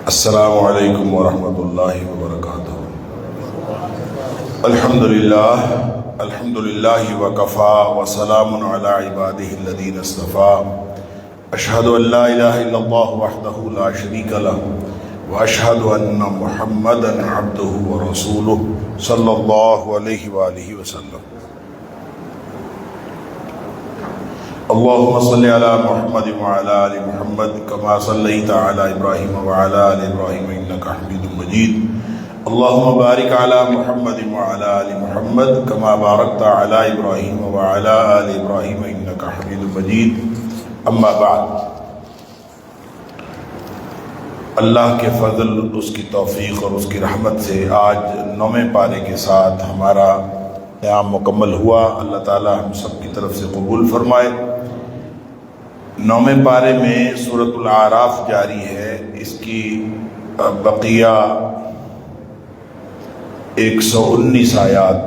السلام علیکم ورحمۃ اللہ وبرکاتہ۔ الحمد للہ وکفا وسلام علی عبادہ الذین اصطفیٰ۔ اشہد ان لا الہ الا اللہ وحدہ لا شریک لہ واشہد ان محمدا عبدہ ورسولہ صلی اللہ علیہ وآلہ وسلم۔ اللہم صلی علی محمد وعلی آل محمد کما صلیت علی ابراہیم وعلی آل ابراہیم انک حمید مجید۔ اللہم بارک علی محمد وعلی آل محمد کما بارکت علی ابراہیم وعلی آل ابراہیم انک حمید مجید۔ اما بعد، اللہ کے فضل، اس کی توفیق اور اس کی رحمت سے آج 9ویں پارے کے ساتھ ہمارا قیام مکمل ہوا۔ اللہ تعالی ہم سب کی طرف سے قبول فرمائے۔ 9ویں پارے میں سورۃ الاعراف جاری ہے، اس کی بقیہ 119 آیات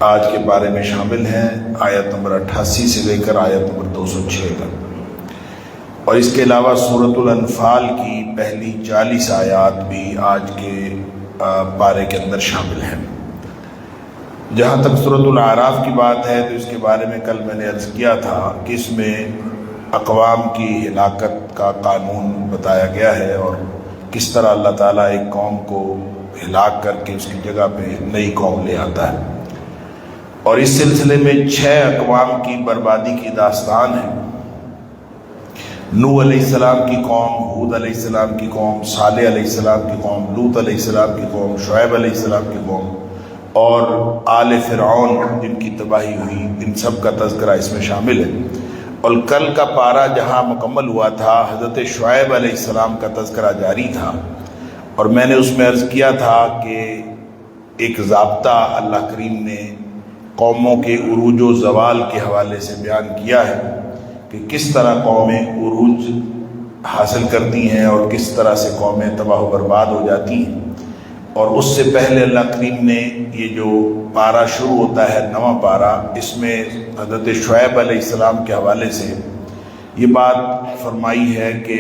آج کے پارے میں شامل ہیں، آیت نمبر 88 سے لے کر آیت نمبر 206 تک، اور اس کے علاوہ سورۃ الانفال کی پہلی 40 آیات بھی آج کے پارے کے اندر شامل ہیں۔ جہاں تک سورۃ الاعراف کی بات ہے تو اس کے بارے میں کل میں نے عرض کیا تھا کہ اس میں اقوام کی ہلاکت کا قانون بتایا گیا ہے، اور کس طرح اللہ تعالیٰ ایک قوم کو ہلاک کر کے اس کی جگہ پہ نئی قوم لے آتا ہے، اور اس سلسلے میں 6 اقوام کی بربادی کی داستان ہے۔ نوح علیہ السلام کی قوم، ہود علیہ السلام کی قوم، صالح علیہ السلام کی قوم، لوط علیہ السلام کی قوم، شعیب علیہ السلام کی قوم، اور آل فرعون جن کی تباہی ہوئی، ان سب کا تذکرہ اس میں شامل ہے۔ اور کل کا پارہ جہاں مکمل ہوا تھا، حضرت شعیب علیہ السلام کا تذکرہ جاری تھا، اور میں نے اس میں عرض کیا تھا کہ ایک ضابطہ اللہ کریم نے قوموں کے عروج و زوال کے حوالے سے بیان کیا ہے کہ کس طرح قومیں عروج حاصل کرتی ہیں اور کس طرح سے قومیں تباہ و برباد ہو جاتی ہیں۔ اور اس سے پہلے اللہ کریم نے یہ جو پارہ شروع ہوتا ہے 9واں پارہ، اس میں حضرت شعیب علیہ السلام کے حوالے سے یہ بات فرمائی ہے کہ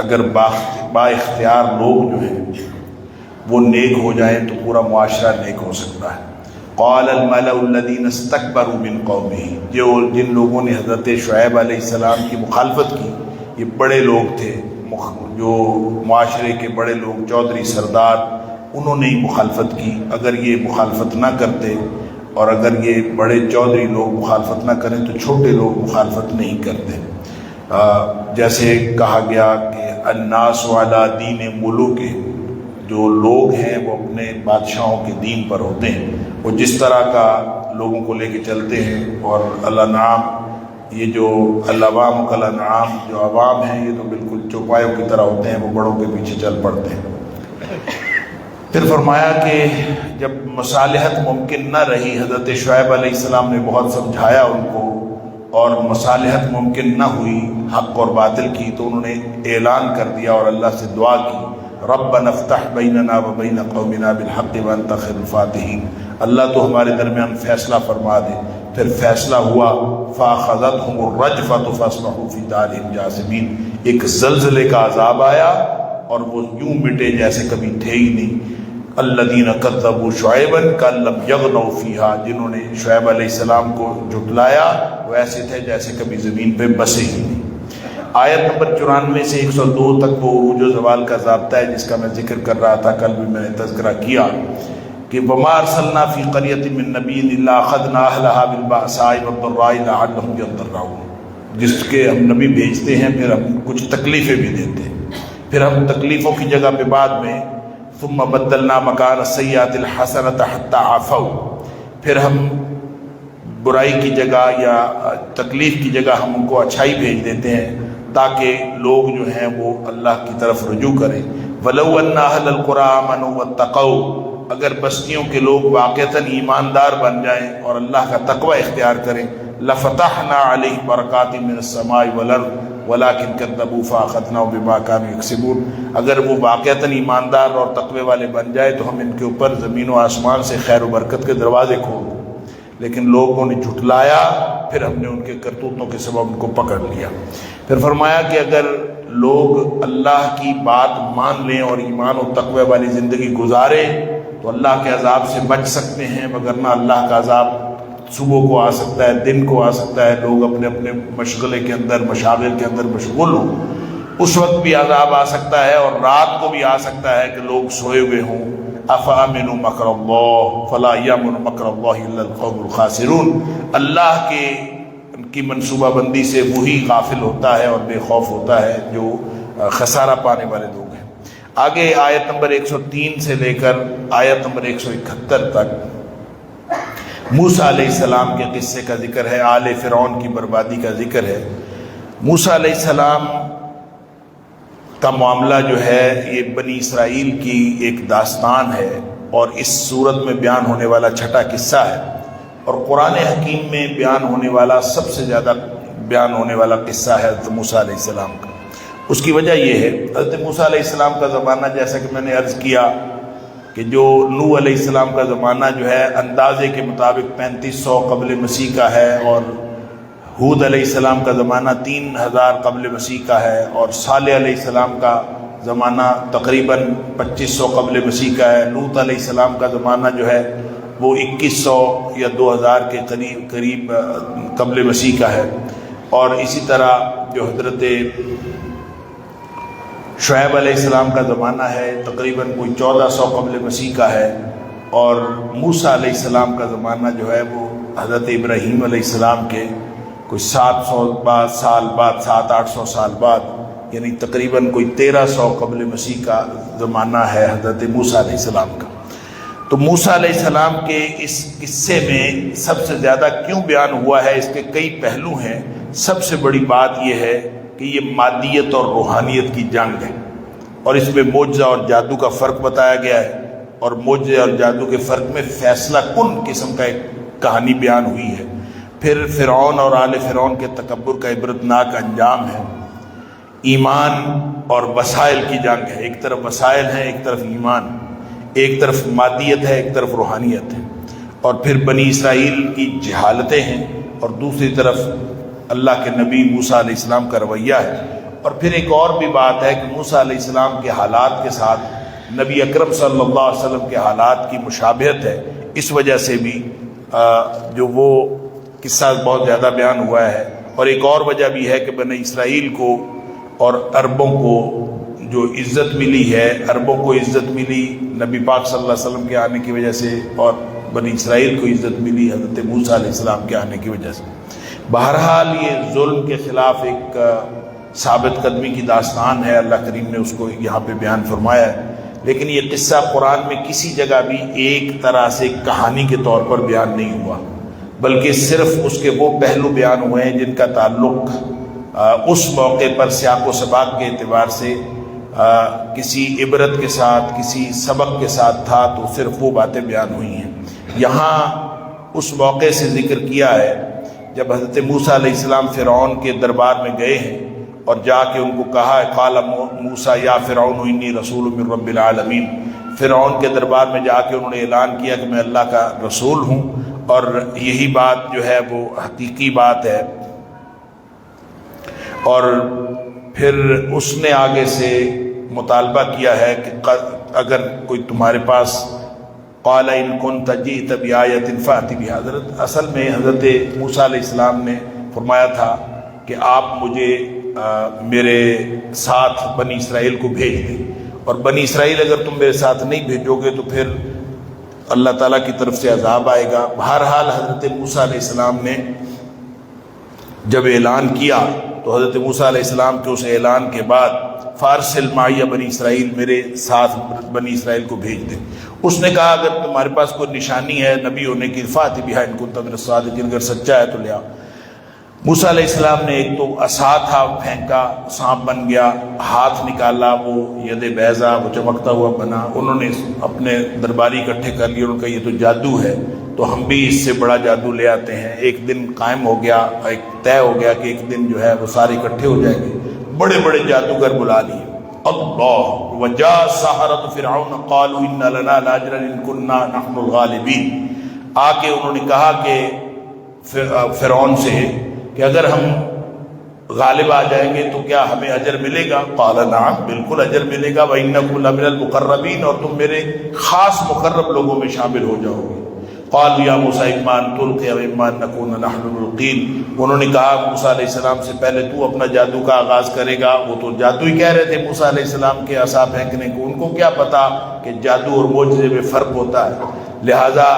اگر با اختیار لوگ جو ہیں وہ نیک ہو جائیں تو پورا معاشرہ نیک ہو سکتا ہے۔ قال الملأ الذین استکبروا من قومہ، جن لوگوں نے حضرت شعیب علیہ السلام کی مخالفت کی، یہ بڑے لوگ تھے، جو معاشرے کے بڑے لوگ، چودھری سردار، انہوں نے ہی مخالفت کی۔ اگر یہ مخالفت نہ کرتے اور اگر یہ بڑے چودھری لوگ مخالفت نہ کریں تو چھوٹے لوگ مخالفت نہیں کرتے۔ جیسے کہا گیا کہ الناس علی دین ملوک، جو لوگ ہیں وہ اپنے بادشاہوں کے دین پر ہوتے ہیں، وہ جس طرح کا لوگوں کو لے کے چلتے ہیں۔ اور الانعام، یہ جو العوام کالانعام، جو عوام ہیں یہ تو بالکل چوپایوں کی طرح ہوتے ہیں، وہ بڑوں کے پیچھے چل پڑتے ہیں۔ پھر فرمایا کہ جب مصالحت ممکن نہ رہی، حضرت شعیب علیہ السلام نے بہت سمجھایا ان کو، اور مصالحت ممکن نہ ہوئی حق اور باطل کی، تو انہوں نے اعلان کر دیا اور اللہ سے دعا کی، ربنا افتح بیننا وبین قومنا بالحق وانت خیر الفاتحین، اللہ تو ہمارے درمیان فیصلہ فرما دے۔ پھر فیصلہ ہوا، فاخذتهم الرجفۃ فاصبحوا فی دارہم جاثمین، ایک زلزلے کا عذاب آیا اور وہ یوں مٹے جیسے کبھی تھے ہی نہیں۔ الذین کذبوا شعیبا کأن لم یغنوا فیہا، جنہوں نے شعیب علیہ السلام کو جھٹلایا وہ ایسے تھے جیسے کبھی زمین پہ بسے ہی نہیں۔ آیت نمبر 94 سے 102 تک وہ عروج و زوال کا ضابطہ ہے جس کا میں ذکر کر رہا تھا، کل بھی میں نے تذکرہ کیا کہ وما ارسلنا فی قریۃ من نبی الا اخذنا اہلھا بالبأساء والضراء لعلہم یضرعون، جس کے ہم نبی بھیجتے ہیں پھر ہم کچھ تکلیفیں بھی دیتے ہیں، پھر ہم تکلیفوں کی جگہ پہ بعد میں ثم بدلنا مکان السیئات الحسنۃ حتی عفوا، پھر ہم برائی کی جگہ یا تکلیف کی جگہ ہم ان کو اچھائی بھیج دیتے ہیں تاکہ لوگ جو ہیں وہ اللہ کی طرف رجوع کریں۔ وَلَوْ أَنَّ أَهْلَ الْقُرَىٰ آمَنُوا وَاتَّقَوْا، اگر بستیوں کے لوگ واقعتاً ایماندار بن جائیں اور اللہ کا تقوی اختیار کریں، لَفَتَحْنَا عَلَيْهِمْ بَرَكَاتٍ مِّنَ السَّمَاءِ وَالْأَرْضِ وَلَٰكِنْ كَذَّبُوا فَأَخَذْنَاهُمْ بِمَا كَانُوا يَكْسِبُونَ، اگر وہ واقعتاً ایماندار اور تقوی والے بن جائے تو ہم ان کے اوپر زمین و آسمان سے خیر و برکت کے دروازے کھول دیں، لیکن لوگوں نے جھٹلایا، پھر ہم نے ان کے کرتوتوں کے سبب ان کو پکڑ لیا۔ پھر فرمایا کہ اگر لوگ اللہ کی بات مان لیں اور ایمان و تقوی والی زندگی گزاریں تو اللہ کے عذاب سے بچ سکتے ہیں، وگرنہ اللہ کا عذاب صبح کو آ سکتا ہے، دن کو آ سکتا ہے، لوگ اپنے اپنے مشغلے کے اندر، مشاغل کے اندر مشغول ہوں، اس وقت بھی عذاب آ سکتا ہے، اور رات کو بھی آ سکتا ہے کہ لوگ سوئے ہوئے ہوں۔ افامنوا مکر اللہ فلا یامن مکر اللہ الا القوم الخاسرون، اللہ کی منصوبہ بندی سے وہی غافل ہوتا ہے اور بے خوف ہوتا ہے جو خسارہ پانے والے لوگ ہیں۔ آگے آیت نمبر 103 سے لے کر آیت نمبر 171 تک موسیٰ علیہ السلام کے قصے کا ذکر ہے، آل فرعون کی بربادی کا ذکر ہے۔ موسیٰ علیہ السلام کا معاملہ جو ہے یہ بنی اسرائیل کی ایک داستان ہے، اور اس صورت میں بیان ہونے والا چھٹا قصہ ہے، اور قرآن حکیم میں بیان ہونے والا سب سے زیادہ بیان ہونے والا قصہ ہے حضرت موسیٰ علیہ السلام کا۔ اس کی وجہ یہ ہے، حضرت موسیٰ علیہ السلام کا زمانہ جیسا کہ میں نے عرض کیا کہ جو نوح علیہ السلام کا زمانہ جو ہے اندازے کے مطابق 3500 قبل مسیح کا ہے، اور ہود علیہ السلام کا زمانہ 3000 قبل مسیح کا ہے، اور صالح علیہ السلام کا زمانہ تقریباً 2500 قبل مسیح کا ہے، لوط علیہ السلام کا زمانہ جو ہے وہ 2100 یا 2000 کے قریب قبل مسیح کا ہے، اور اسی طرح جو حضرت شعیب علیہ السلام کا زمانہ ہے تقریباً کوئی 1400 قبل مسیح کا ہے، اور موسیٰ علیہ السلام کا زمانہ جو ہے وہ حضرت ابراہیم علیہ السلام کے کوئی 700 سال بعد 700-800 سال بعد، یعنی تقریباً کوئی 1300 قبل مسیح کا زمانہ ہے حضرت موسیٰ علیہ السلام کا۔ تو موسیٰ علیہ السلام کے اس قصے میں سب سے زیادہ کیوں بیان ہوا ہے، اس کے کئی پہلو ہیں۔ سب سے بڑی بات یہ ہے کہ یہ مادیت اور روحانیت کی جنگ ہے، اور اس میں معجزہ اور جادو کا فرق بتایا گیا ہے، اور معجزے اور جادو کے فرق میں فیصلہ کن قسم کا ایک کہانی بیان ہوئی ہے۔ پھر فرعون اور آل فرعون کے تکبر کا عبرتناک انجام ہے۔ ایمان اور وسائل کی جنگ ہے، ایک طرف وسائل ہیں، ایک طرف ایمان، ایک طرف مادیت ہے، ایک طرف روحانیت ہے، اور پھر بنی اسرائیل کی جہالتیں ہیں، اور دوسری طرف اللہ کے نبی موسیٰ علیہ السلام کا رویہ ہے۔ اور پھر ایک اور بھی بات ہے کہ موسیٰ علیہ السلام کے حالات کے ساتھ نبی اکرم صلی اللہ علیہ وسلم کے حالات کی مشابہت ہے، اس وجہ سے بھی جو وہ قصہ بہت زیادہ بیان ہوا ہے۔ اور ایک اور وجہ بھی ہے کہ بنی اسرائیل کو اور عربوں کو جو عزت ملی ہے، عربوں کو عزت ملی نبی پاک صلی اللہ علیہ وسلم کے آنے کی وجہ سے، اور بنی اسرائیل کو عزت ملی حضرت موسیٰ علیہ السلام کے آنے کی وجہ سے۔ بہرحال یہ ظلم کے خلاف ایک ثابت قدمی کی داستان ہے، اللہ کریم نے اس کو یہاں پہ بیان فرمایا ہے، لیکن یہ قصہ قرآن میں کسی جگہ بھی ایک طرح سے کہانی کے طور پر بیان نہیں ہوا، بلکہ صرف اس کے وہ پہلو بیان ہوئے ہیں جن کا تعلق اس موقع پر سیاق و سباق کے اعتبار سے کسی عبرت کے ساتھ، کسی سبق کے ساتھ تھا، تو صرف وہ باتیں بیان ہوئی ہیں۔ یہاں اس موقع سے ذکر کیا ہے جب حضرت موسیٰ علیہ السلام فرعون کے دربار میں گئے ہیں، اور جا کے ان کو کہا ہے قال موسیٰ یا فرعون انی رسول من رب العالمین، فرعون کے دربار میں جا کے انہوں نے اعلان کیا کہ میں اللہ کا رسول ہوں، اور یہی بات جو ہے وہ حقیقی بات ہے۔ اور پھر اس نے آگے سے مطالبہ کیا ہے کہ اگر کوئی تمہارے پاس قال ان كنت جئت بآیۃ فأت بها، اصل میں حضرت موسیٰ علیہ السلام نے فرمایا تھا کہ آپ مجھے میرے ساتھ بنی اسرائیل کو بھیج دیں، اور بنی اسرائیل اگر تم میرے ساتھ نہیں بھیجو گے تو پھر اللہ تعالیٰ کی طرف سے عذاب آئے گا۔ بہرحال حضرت موسیٰ علیہ السلام نے جب اعلان کیا تو حضرت موسیٰ علیہ السلام کے اس اعلان کے بعد فارسل معی بنی اسرائیل، میرے ساتھ بنی اسرائیل کو بھیج دیں۔ اس نے کہا اگر تمہارے پاس کوئی نشانی ہے نبی ہونے کی فأت بها ان كنت من الصادقین، اگر سچا ہے تو لے آؤ۔ موسیٰ علیہ السلام نے ایک تو عصا تھا پھینکا، سانپ بن گیا، ہاتھ نکالا، وہ ید بیضا، وہ چمکتا ہوا بنا۔ انہوں نے اپنے درباری اکٹھے کر لیے، انہوں نے کہا یہ تو جادو ہے، تو ہم بھی اس سے بڑا جادو لے آتے ہیں۔ ایک دن قائم ہو گیا، ایک طے ہو گیا کہ ایک دن جو ہے وہ سارے اکٹھے ہو جائیں گے، بڑے بڑے جادوگر بلا لیے۔ اللہ وجاء السحرة فرعون قالوا ان لنا لاجرا ان كنا نحن الغالبین، آ کے انہوں نے کہا کہ فرعون سے کہ اگر ہم غالب آ جائیں گے تو کیا ہمیں اجر ملے گا؟ قال نعم، بالکل اجر ملے گا، وَإِنَّكُمْ لَمِنَ الْمُقَرَّبِينَ، اور تم میرے خاص مقرب لوگوں میں شامل ہو جاؤ گے۔ قالوا یا موسیٰ اما ان تلقی واما ان نکون نحن الملقین، انہوں نے کہا موسیٰ علیہ السلام سے پہلے تو اپنا جادو کا آغاز کرے گا۔ وہ تو جادو ہی کہہ رہے تھے موسیٰ علیہ السلام کے عصا پھینکنے کو، ان کو کیا پتا کہ جادو اور معجزے میں فرق ہوتا ہے۔ لہٰذا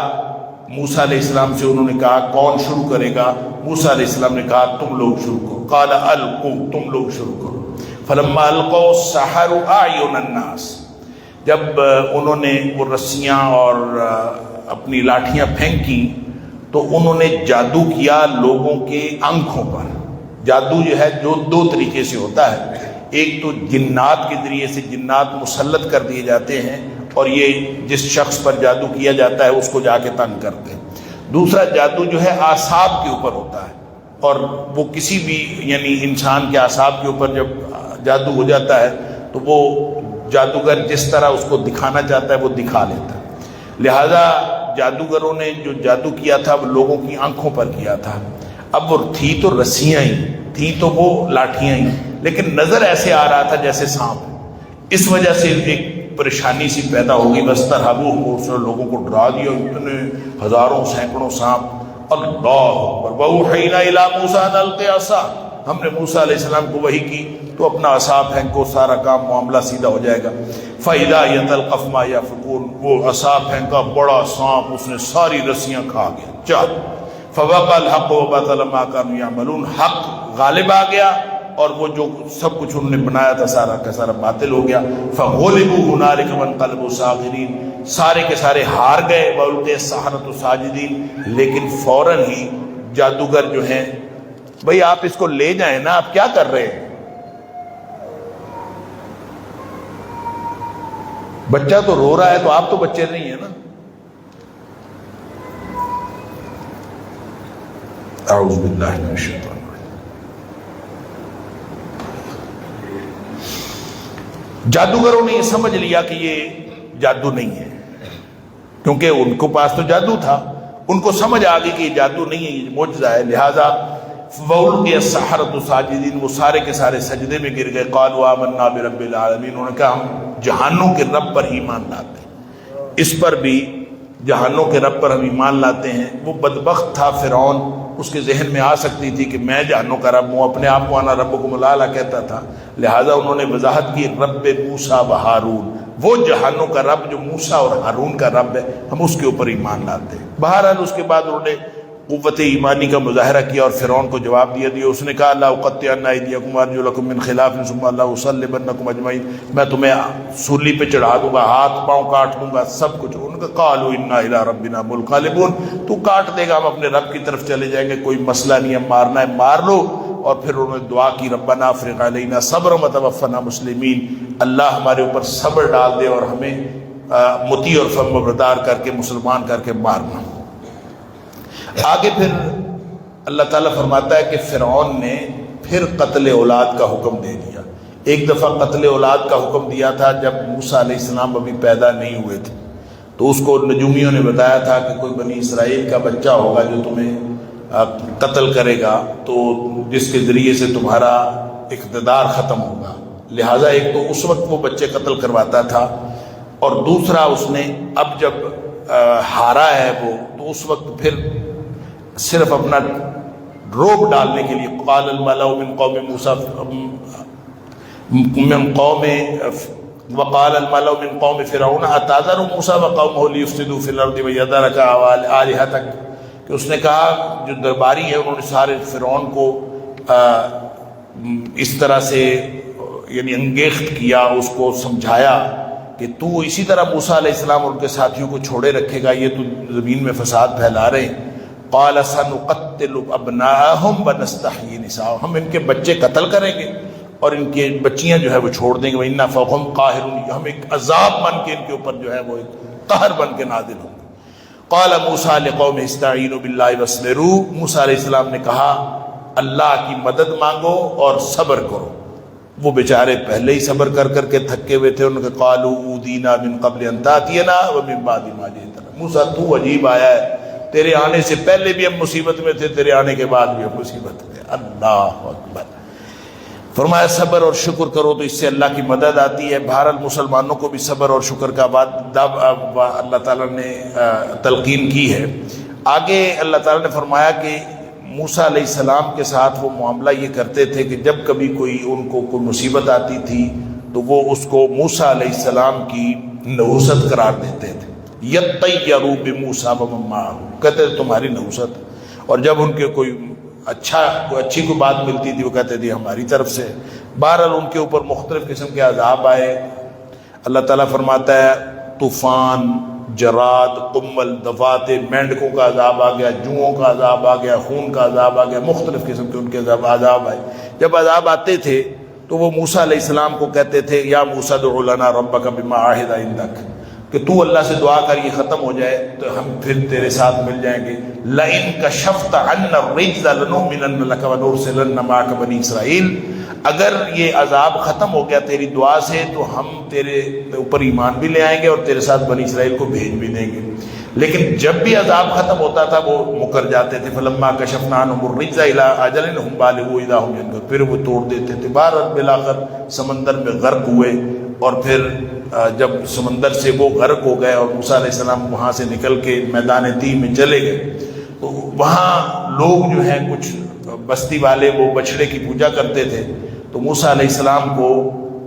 موسیٰ علیہ السلام سے انہوں نے کہا کون شروع کرے گا؟ موسیٰ علیہ السلام نے کہا تم لوگ شروع کرو۔ قال القوا، تم لوگ شروع کرو۔ فلما القوا سحروا اعین الناس، جب انہوں نے وہ رسیاں اور اپنی لاٹھیاں پھینکی تو انہوں نے جادو کیا لوگوں کے آنکھوں پر۔ جادو جو ہے جو دو طریقے سے ہوتا ہے، ایک تو جنات کے ذریعے سے جنات مسلط کر دیے جاتے ہیں اور یہ جس شخص پر جادو کیا جاتا ہے اس کو جا کے تنگ کرتے ہیں۔ دوسرا جادو جو ہے اعصاب کے اوپر ہوتا ہے، اور وہ کسی بھی یعنی انسان کے اعصاب کے اوپر جب جادو ہو جاتا ہے تو وہ جادوگر جس طرح اس کو دکھانا چاہتا ہے وہ دکھا لیتا ہے۔ لہذا جادوگروں نے جو جادو کیا تھا وہ لوگوں کی آنکھوں پر کیا تھا۔ اب وہ تھی تو رسیاں ہی تھی، تو وہ لاٹھیاں ہی، لیکن نظر ایسے آ رہا تھا جیسے سانپ۔ اس وجہ سے ایک پریشانی سی پیدا ہوگی، وَاسْتَرْهَبُوهُمْ، اس نے لوگوں کو ڈرا دیا، اتنے ہزاروں سینکڑوں سانپ۔ اللہ اکبر۔ وَأُوحَيْنَا إِلَىٰ مُوسَىٰ أَنْ أَلْقِ عَصَاكَ، ہم نے موسیٰ علیہ السلام کو وحی کی تو اپنا عصا پھینکو، سارا کام معاملہ سیدھا ہو جائے گا۔ فَإِذَا هِيَ تَلْقَفُ مَا يَأْفِكُونَ، وہ عصا پھینکا، بڑا سانپ، اس نے ساری رسیاں کھا گیا۔ چل فَوَقَعَ الْحَقُّ وَبَطَلَ مَا كَانُوا يَعْمَلُونَ، حق غالب آ گیا اور وہ جو سب کچھ انہوں نے بنایا تھا سارا کا سارا باطل ہو گیا۔ فَغُلِبُوا هُنَالِكَ وَانقَلَبُوا صَاغِرِينَ، سارے کے سارے ہار گئے۔ وَأُلْقِيَ السَّحَرَةُ سَاجِدِينَ، لیکن فوراً ہی جادوگر جو ہیں، بھئی آپ اس کو لے جائیں نا، آپ کیا کر رہے ہیں؟ بچہ تو رو رہا ہے تو آپ تو بچے نہیں ہیں نا۔ اعوذ باللہ من الشیطان الرجیم۔ جادوگروں نے یہ سمجھ لیا کہ یہ جادو نہیں ہے، کیونکہ ان کو پاس تو جادو تھا، ان کو سمجھ آ گئی کہ یہ جادو نہیں ہے، یہ معجزہ ہے۔ لہذا وَأُلْقِيَ السَّحَرَةُ سَاجِدِينَ، وہ سارے کے سارے سجدے میں گر گئے۔ قَالُوا آمَنَّا بِرَبِّ الْعَالَمِينَ، انہوں نے کہا ہم جہانوں کے رب پر ایمان لاتے ہیں، اس پر بھی جہانوں کے رب پر ہم ایمان لاتے ہیں۔ وہ بدبخت تھا فرعون، اس کے ذہن میں آ سکتی تھی کہ میں جہانوں کا رب ہوں، اپنے آپ کو انا ربکم الاعلی کہتا تھا، لہٰذا انہوں نے وضاحت کی رب موسیٰ و ہارون، وہ جہانوں کا رب جو موسیٰ اور ہارون کا رب ہے، ہم اس کے اوپر ایمان لاتے ہیں۔ بہرحال اس کے بعد انہوں نے قوت ایمانی کا مظاہرہ کیا اور فرعون کو جواب دیا۔ اس نے کہا لَأُقَطِّعَنَّ أَيْدِيَكُمْ وَأَرْجُلَكُمْ مِنْ خِلَافٍ ثُمَّ لَأُصَلِّبَنَّكُمْ أَجْمَعِينَ، میں تمہیں سولی پہ چڑھا دوں گا، ہاتھ پاؤں کاٹ دوں گا، سب کچھ۔ ان کا قَالُوا إِنَّا إِلَىٰ رَبِّنَا مُنْقَلِبُونَ، تو کاٹ دے گا، ہم اپنے رب کی طرف چلے جائیں گے، کوئی مسئلہ نہیں ہے، مارنا ہے مار لو۔ اور پھر انہوں نے دعا کی ربنا افرغ علینا صبرا وتوفنا مسلمین، اللہ ہمارے اوپر صبر ڈال دے اور ہمیں مطیع اور فرمانبردار کر کے مسلمان کر کے مارنا۔ آگے پھر اللہ تعالیٰ فرماتا ہے کہ فرعون نے پھر قتل اولاد کا حکم دے دیا۔ ایک دفعہ قتل اولاد کا حکم دیا تھا جب موسیٰ علیہ السلام ابھی پیدا نہیں ہوئے تھے، تو اس کو نجومیوں نے بتایا تھا کہ کوئی بنی اسرائیل کا بچہ ہوگا جو تمہیں قتل کرے گا، تو جس کے ذریعے سے تمہارا اقتدار ختم ہوگا۔ لہٰذا ایک تو اس وقت وہ بچے قتل کرواتا تھا، اور دوسرا اس نے اب جب ہارا ہے وہ، تو اس وقت پھر صرف اپنا روب ڈالنے کے لیے قال الملأ من قوم موسیٰ من قوم وقال الملأ من قوم فرعون اتذر موسیٰ وقومه ليفسدوا في الارض ويذرك آلهتك، کہ اس نے کہا، جو درباری ہیں انہوں نے سارے فرعون کو اس طرح سے یعنی انگیخت کیا، اس کو سمجھایا کہ تو اسی طرح موسیٰ علیہ السلام اور ان کے ساتھیوں کو چھوڑے رکھے گا، یہ تو زمین میں فساد پھیلا رہے ہیں۔ قال سنقتل ابناءهم ونستحيي نساءهم، ہم ان کے بچے قتل کریں گے اور ان کے بچیاں جو ہے وہ چھوڑ دیں گے۔ وَإِنَّا فَوْقَهُمْ قَاهِرُونَ، ہم ایک عذاب بن کے ان کے اوپر جو ہے وہ ایک قہر بن کے نازل ہوں گے۔ قال موسیٰ لقومه استعینوا باللہ واصبروا، موسیٰ علیہ السلام نے کہا اللہ کی مدد مانگو اور صبر کرو۔ وہ بیچارے پہلے ہی صبر کر کر کے تھکے ہوئے تھے۔ انہوں نے قالوا اوذینا من قبل ان تاتینا ومن بعد ما جئتنا، موسیٰ تو عجیب آیا ہے، تیرے آنے سے پہلے بھی ہم مصیبت میں تھے، تیرے آنے کے بعد بھی ہم مصیبت میں۔ اللہ اکبر۔ فرمایا صبر اور شکر کرو تو اس سے اللہ کی مدد آتی ہے۔ بہرحال مسلمانوں کو بھی صبر اور شکر کا اللہ تعالیٰ نے تلقین کی ہے۔ آگے اللہ تعالیٰ نے فرمایا کہ موسیٰ علیہ السلام کے ساتھ وہ معاملہ یہ کرتے تھے کہ جب کبھی ان کو کوئی مصیبت آتی تھی تو وہ اس کو موسیٰ علیہ السلام کی نحوست قرار دیتے تھے۔ یطیروا بموسیٰ ومن معہ، کہتے تھے تمہاری نحوست، اور جب ان کے کوئی اچھی کوئی بات ملتی تھی وہ کہتے تھے ہماری طرف سے۔ بہرحال ان کے اوپر مختلف قسم کے عذاب آئے۔ اللہ تعالیٰ فرماتا ہے طوفان، جراد، قمل، دفات، مینڈکوں کا عذاب آ گیا، جوؤں کا عذاب آ گیا، خون کا عذاب آ گیا، مختلف قسم کے ان کے عذاب آئے۔ جب عذاب آتے تھے تو وہ موسیٰ علیہ السلام کو کہتے تھے یا موسیٰ ادع لنا ربک بما عہد عندک، کہ تو اللہ سے دعا کر یہ ختم ہو جائے تو ہم پھر تیرے ساتھ مل جائیں گے۔ لئن کشفت عنا الرجز لنؤمنن لک ونرسلن معک بنی اسرائیل، اگر یہ عذاب ختم ہو گیا تیری دعا سے تو ہم تیرے اوپر ایمان بھی لے آئیں گے اور تیرے ساتھ بنی اسرائیل کو بھیج بھی دیں گے۔ لیکن جب بھی عذاب ختم ہوتا تھا وہ مکر جاتے تھے۔ فلما کشفنا عنہم الرجز الی اجل ہم بالغوہ اذا ہم ینکثون، پھر وہ توڑ دیتے تھے۔ بہرحال بالآخر سمندر میں غرق ہوئے، اور پھر جب سمندر سے وہ غرق ہو گئے اور موسیٰ علیہ السلام وہاں سے نکل کے میدان تیہ میں چلے گئے تو وہاں لوگ جو ہیں کچھ بستی والے وہ بچھڑے کی پوجا کرتے تھے، تو موسیٰ علیہ السلام کو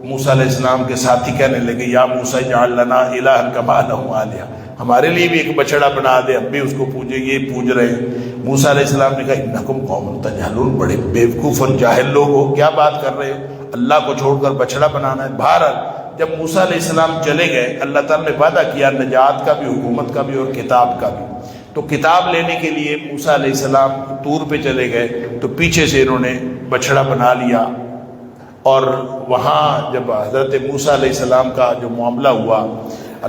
موسیٰ علیہ السلام کے ساتھی کہنے لگے یا موسیٰ اجعل لنا الہا کما لہم آلہہ، ہمارے لیے بھی ایک بچڑا بنا دے، ہم بھی اس کو پوجے، یہ پوج رہے ہیں۔ موسیٰ علیہ السلام نے کہا انکم قوم تجہلون، بڑے بیوقوف اور جاہل لوگ ہو، کیا بات کر رہے ہو، اللہ کو چھوڑ کر بچڑا بنانا ہے۔ بہرحال جب موسیٰ علیہ السلام چلے گئے اللہ تعالیٰ نے وعدہ کیا نجات کا بھی، حکومت کا بھی اور کتاب کا بھی، تو کتاب لینے کے لیے موسیٰ علیہ السلام طور پہ چلے گئے تو پیچھے سے انہوں نے بچڑا بنا لیا، اور وہاں جب حضرت موسیٰ علیہ السلام کا جو معاملہ ہوا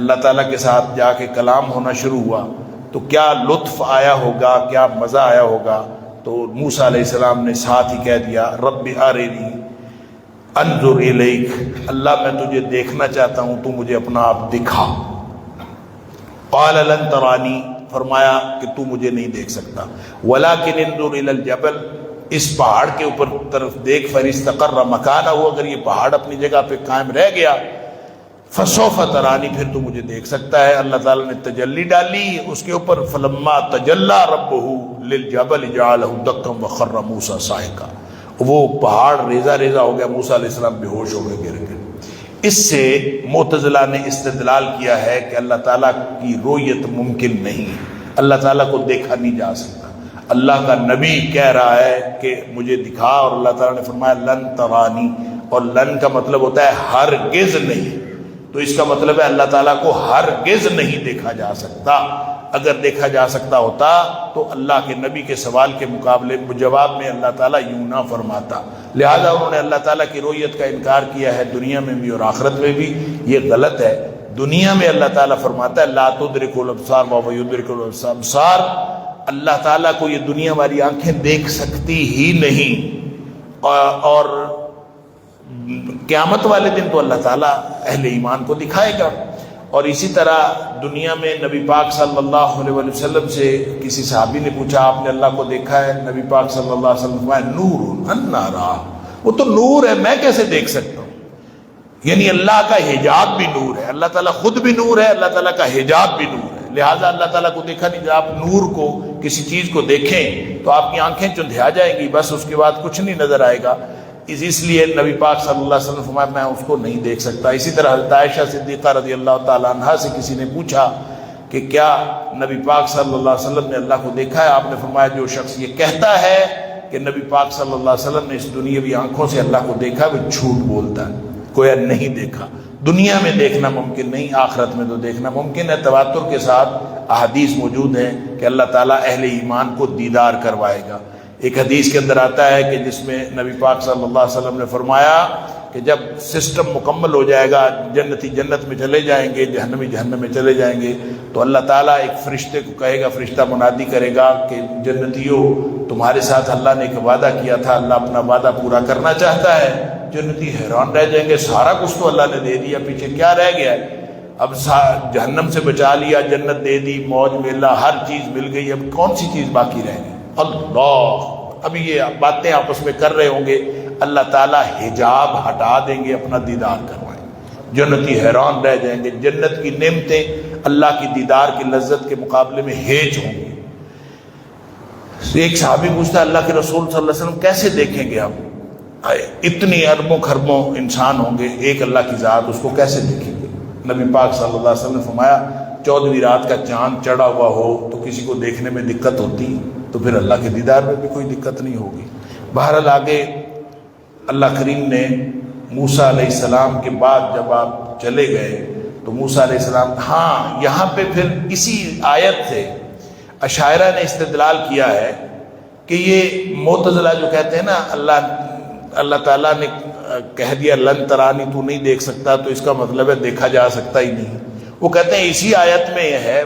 اللہ تعالیٰ کے ساتھ جا کے کلام ہونا شروع ہوا تو کیا لطف آیا ہوگا، کیا مزہ آیا ہوگا۔ تو موسیٰ علیہ السلام نے ساتھ ہی کہہ دیا رب ارنی انظر الیک، اللہ میں تجھے دیکھنا چاہتا ہوں، تو مجھے اپنا آپ دکھا۔ قال لن ترانی، فرمایا کہ تو مجھے نہیں دیکھ سکتا، ولکن انظر الی الجبل، اس پہاڑ کے اوپر طرف دیکھ، فاستقر مکانہ، اگر یہ پہاڑ اپنی جگہ پہ قائم رہ گیا، فسوف ترانی، پھر تو مجھے دیکھ سکتا ہے۔ اللہ تعالیٰ نے تجلی ڈالی اس کے اوپر، فلما تجلی ربہ للجبل جعلہ دکا وخر موسیٰ صاعقا، وہ پہاڑ ریزہ ریزہ ہو گیا، موسیٰ علیہ السلام بے ہوش ہو گئے گر گئے۔ اس سے معتزلہ نے استدلال کیا ہے کہ اللہ تعالیٰ کی رؤیت ممکن نہیں، اللہ تعالیٰ کو دیکھا نہیں جا سکتا۔ اللہ کا نبی کہہ رہا ہے کہ مجھے دکھا، اور اللہ تعالیٰ نے فرمایا لن ترانی، اور لن کا مطلب ہوتا ہے ہرگز نہیں، تو اس کا مطلب ہے اللہ تعالیٰ کو ہرگز نہیں دیکھا جا سکتا۔ اگر دیکھا جا سکتا ہوتا تو اللہ کے نبی کے سوال کے مقابلے جواب میں اللہ تعالیٰ یوں نہ فرماتا، لہذا انہوں نے اللہ تعالیٰ کی رؤیت کا انکار کیا ہے دنیا میں بھی اور آخرت میں بھی، یہ غلط ہے۔ دنیا میں اللہ تعالیٰ فرماتا ہے لا تدرک الابصار وهو يدرك الابصار، اللہ تعالیٰ کو یہ دنیا والی آنکھیں دیکھ سکتی ہی نہیں، اور قیامت والے دن تو اللہ تعالیٰ اہل ایمان کو دکھائے گا۔ اور اسی طرح دنیا میں نبی پاک صلی اللہ علیہ وسلم سے کسی صحابی نے پوچھا آپ نے اللہ کو دیکھا ہے؟ نبی پاک صلی اللہ علیہ وسلم فرمایا نور انا راہ، وہ تو نور ہے، میں کیسے دیکھ سکتا ہوں؟ یعنی اللہ کا حجاب بھی نور ہے، اللہ تعالیٰ خود بھی نور ہے، اللہ تعالیٰ کا حجاب بھی نور ہے، لہٰذا اللہ تعالیٰ کو دیکھا نہیں۔ جب آپ نور کو کسی چیز کو دیکھیں تو آپ کی آنکھیں چندھیا جائیں گی، بس اس کے بعد کچھ نہیں نظر آئے گا۔ اس لیے نبی پاک صلی اللہ علیہ وسلم فرمایا میں اس کو نہیں دیکھ سکتا۔ اسی طرح حضرت عائشہ صدیقہ رضی اللہ تعالیٰ عنہا سے کسی نے پوچھا کہ کیا نبی پاک صلی اللہ علیہ وسلم نے اللہ کو دیکھا ہے؟ آپ نے فرمایا جو شخص یہ کہتا ہے کہ نبی پاک صلی اللہ علیہ وسلم نے اس دنیاوی آنکھوں سے اللہ کو دیکھا وہ جھوٹ بولتا ہے، گویا نہیں دیکھا۔ دنیا میں دیکھنا ممکن نہیں، آخرت میں تو دیکھنا ممکن ہے۔ تواتر کے ساتھ احادیث موجود ہیں کہ اللہ تعالیٰ اہل ایمان کو دیدار کروائے گا۔ ایک حدیث کے اندر آتا ہے کہ جس میں نبی پاک صلی اللہ علیہ وسلم نے فرمایا کہ جب سسٹم مکمل ہو جائے گا، جنتی جنت میں چلے جائیں گے، جہنمی جہنم میں چلے جائیں گے، تو اللہ تعالیٰ ایک فرشتے کو کہے گا، فرشتہ منادی کرے گا کہ جنتیوں تمہارے ساتھ اللہ نے ایک وعدہ کیا تھا، اللہ اپنا وعدہ پورا کرنا چاہتا ہے۔ جنتی حیران رہ جائیں گے، سارا کچھ تو اللہ نے دے دیا، پیچھے کیا رہ گیا ہے؟ اب جہنم سے بچا لیا، جنت دے دی، موج میلہ ہر چیز مل گئی، اب کون سی چیز باقی رہ گئی؟ اللہ، ابھی یہ باتیں آپس میں کر رہے ہوں گے، اللہ تعالیٰ حجاب ہٹا دیں گے، اپنا دیدار کروائیں گے، جنتی حیران رہ جائیں گے، جنت کی نعمتیں اللہ کی دیدار کی لذت کے مقابلے میں ہیج ہوں گی۔ ایک صحابی پوچھتا ہے اللہ کے رسول صلی اللہ علیہ وسلم کیسے دیکھیں گے ہم؟ اتنی اربوں خربوں انسان ہوں گے، ایک اللہ کی ذات، اس کو کیسے دیکھیں گے؟ نبی پاک صلی اللہ علیہ وسلم نے فرمایا 14ویں رات کا چاند چڑھا ہوا ہو تو کسی کو دیکھنے میں دقت ہوتی تو پھر اللہ کے دیدار میں بھی کوئی دقت نہیں ہوگی۔ بہرحال آگے اللہ کریم نے موسیٰ علیہ السلام کے بعد جب آپ چلے گئے تو موسیٰ علیہ السلام، ہاں یہاں پہ پھر اسی آیت سے اشاعرہ نے استدلال کیا ہے کہ یہ معتزلہ جو کہتے ہیں نا اللہ تعالیٰ نے کہہ دیا لن ترانی، تو نہیں دیکھ سکتا، تو اس کا مطلب ہے دیکھا جا سکتا ہی نہیں۔ وہ کہتے ہیں اسی آیت میں یہ ہے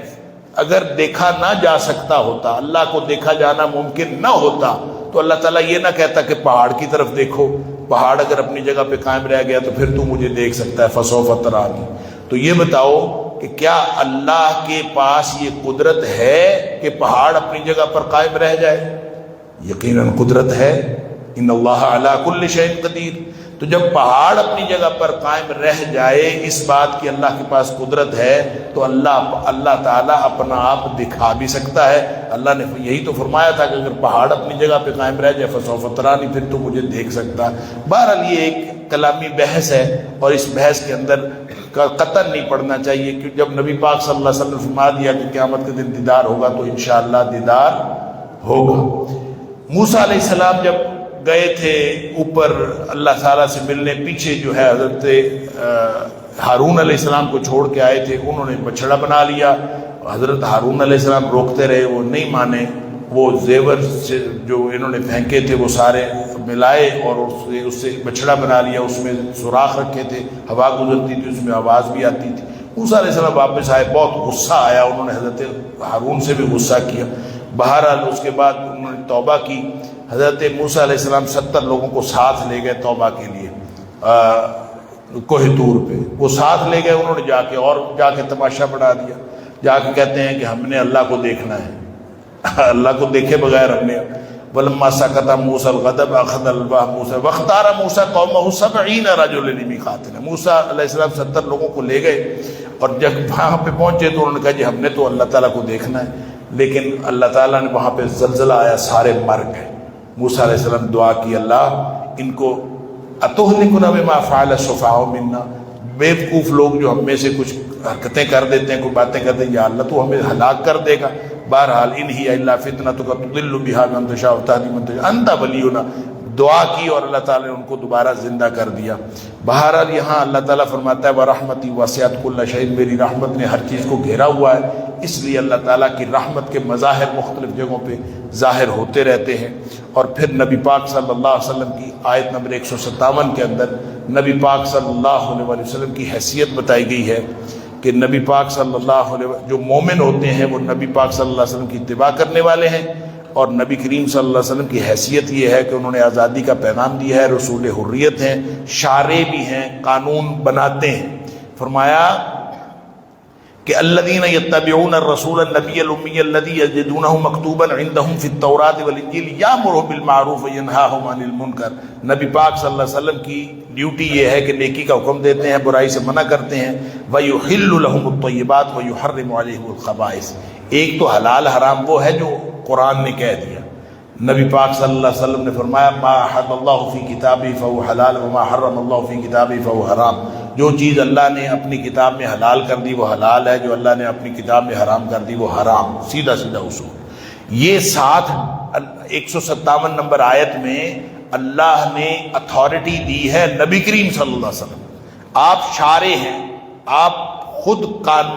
اگر دیکھا نہ جا سکتا ہوتا، اللہ کو دیکھا جانا ممکن نہ ہوتا تو اللہ تعالیٰ یہ نہ کہتا کہ پہاڑ کی طرف دیکھو، پہاڑ اگر اپنی جگہ پہ قائم رہ گیا تو پھر تو مجھے دیکھ سکتا ہے، فسوف ترانی۔ تو یہ بتاؤ کہ کیا اللہ کے پاس یہ قدرت ہے کہ پہاڑ اپنی جگہ پر قائم رہ جائے؟ یقیناً قدرت ہے، ان اللہ علی کل شیء قدیر۔ تو جب پہاڑ اپنی جگہ پر قائم رہ جائے اس بات کی اللہ کے پاس قدرت ہے تو اللہ تعالیٰ اپنا آپ دکھا بھی سکتا ہے۔ اللہ نے یہی تو فرمایا تھا کہ اگر پہاڑ اپنی جگہ پہ قائم رہ جائے فسوف ترانی، پھر تو مجھے دیکھ سکتا ہے۔ بہرحال یہ ایک کلامی بحث ہے اور اس بحث کے اندر قطعاً نہیں پڑھنا چاہیے، کہ جب نبی پاک صلی اللہ علیہ وسلم نے فرما دیا کہ قیامت کے دن دیدار ہوگا تو انشاءاللہ دیدار ہوگا۔ موسیٰ علیہ السلام جب گئے تھے اوپر اللہ تعالیٰ سے ملنے، پیچھے جو ہے حضرت ہارون علیہ السلام کو چھوڑ کے آئے تھے، انہوں نے بچھڑا بنا لیا۔ حضرت ہارون علیہ السلام روکتے رہے، وہ نہیں مانے، وہ زیور سے جو انہوں نے پھینکے تھے وہ سارے ملائے اور اس سے بچھڑا بنا لیا، اس میں سوراخ رکھے تھے، ہوا گزرتی تھی، اس میں آواز بھی آتی تھی۔ موسیٰ علیہ السلام واپس آئے، بہت غصہ آیا، انہوں نے حضرت ہارون سے بھی غصہ کیا۔ بہرحال اس کے بعد انہوں نے توبہ کی۔ حضرت موسیٰ علیہ السلام 70 لوگوں کو ساتھ لے گئے توبہ کے لیے کوہ طور پہ، وہ ساتھ لے گئے، انہوں نے جا کے تماشا بنا دیا، جا کے کہتے ہیں کہ ہم نے اللہ کو دیکھنا ہے، اللہ کو دیکھے بغیر ہم نے وَلَمَّا سَكَتَ مُوسَى الْغَضَبَ أَخَذَ الْأَلْوَاحَ مُوسَىٰ وَاخْتَارَ مُوسَىٰ قَوْمَهُ 70 رَجُلًا لِمِيقَاتِنَا۔ موسیٰ علیہ السلام 70 لوگوں کو لے گئے اور جب وہاں پہ پہنچے تو انہوں نے کہا جی ہم نے تو اللہ تعالیٰ کو دیکھنا ہے، لیکن اللہ تعالیٰ نے وہاں پہ زلزلہ آیا، سارے مر گئے۔ موسیٰ علیہ السلام دعا کی اللہ ان کو أَتُهْلِكُنَا بِمَا فَعَلَ السُّفَهَاءُ مِنَّا، بیوقوف لوگ جو ہم میں سے کچھ حرکتیں کر دیتے ہیں، کوئی باتیں کرتے ہیں، یا اللہ تو ہمیں ہلاک کر دے گا۔ بہرحال ان ہی الا فتنتک تضل بها من تشاء وتهدی من تشاء انت ولینا، دعا کی اور اللہ تعالیٰ نے ان کو دوبارہ زندہ کر دیا۔ بہرحال یہاں اللہ تعالیٰ فرماتا ہے وَرَحْمَتِي وَسِعَتْ كُلَّ شَيْءٍ، میری رحمت نے ہر چیز کو گھیرا ہوا ہے، اس لیے اللہ تعالیٰ کی رحمت کے مظاہر مختلف جگہوں پہ ظاہر ہوتے رہتے ہیں۔ اور پھر نبی پاک صلی اللہ علیہ وسلم کی آیت نمبر 157 کے اندر نبی پاک صلی اللہ علیہ وسلم کی حیثیت بتائی گئی ہے کہ نبی پاک صلی اللہ علیہ وسلم جو مومن ہوتے ہیں وہ نبی پاک صلی اللہ علیہ وسلم کی اتباع کرنے والے ہیں، اور نبی کریم صلی اللہ علیہ وسلم کی حیثیت یہ ہے کہ انہوں نے آزادی کا پیغام دیا ہے، رسول حریت ہیں، شارع بھی ہیں، قانون بناتے ہیں۔ فرمایا کہ الذین یتبعون الرسول النبی الامی الذی یجدونہ مکتوبا عندہم فی التوراۃ والانجیل یامرہم بالمعروف وینہاہم عن المنکر۔ نبی پاک صلی اللہ علیہ وسلم کی ڈیوٹی یہ ہے کہ نیکی کا حکم دیتے ہیں، برائی سے منع کرتے ہیں، وَيُحِلُّ لَهُمُ الطَّيِّبَاتِ وَيُحَرِّمُ عَلَيْهِمُ الْخَبَائِثِ۔ ایک تو حلال حرام وہ ہے جو قرآن نے کہہ دیا، نبی پاک صلی اللہ علیہ وسلم نے فرمایا ما احل اللہ فی کتابہ فہو حلال وما حرم اللہ فی کتابہ فہو حرام، جو چیز اللہ نے اپنی کتاب میں حلال کر دی وہ حلال ہے، جو اللہ نے اپنی کتاب میں حرام کر دی وہ حرام، سیدھا سیدھا اصول۔ یہ 157 نمبر آیت میں اللہ نے اتھارٹی دی ہے نبی کریم صلی اللہ علیہ وسلم، آپ شارع ہیں، آپ خود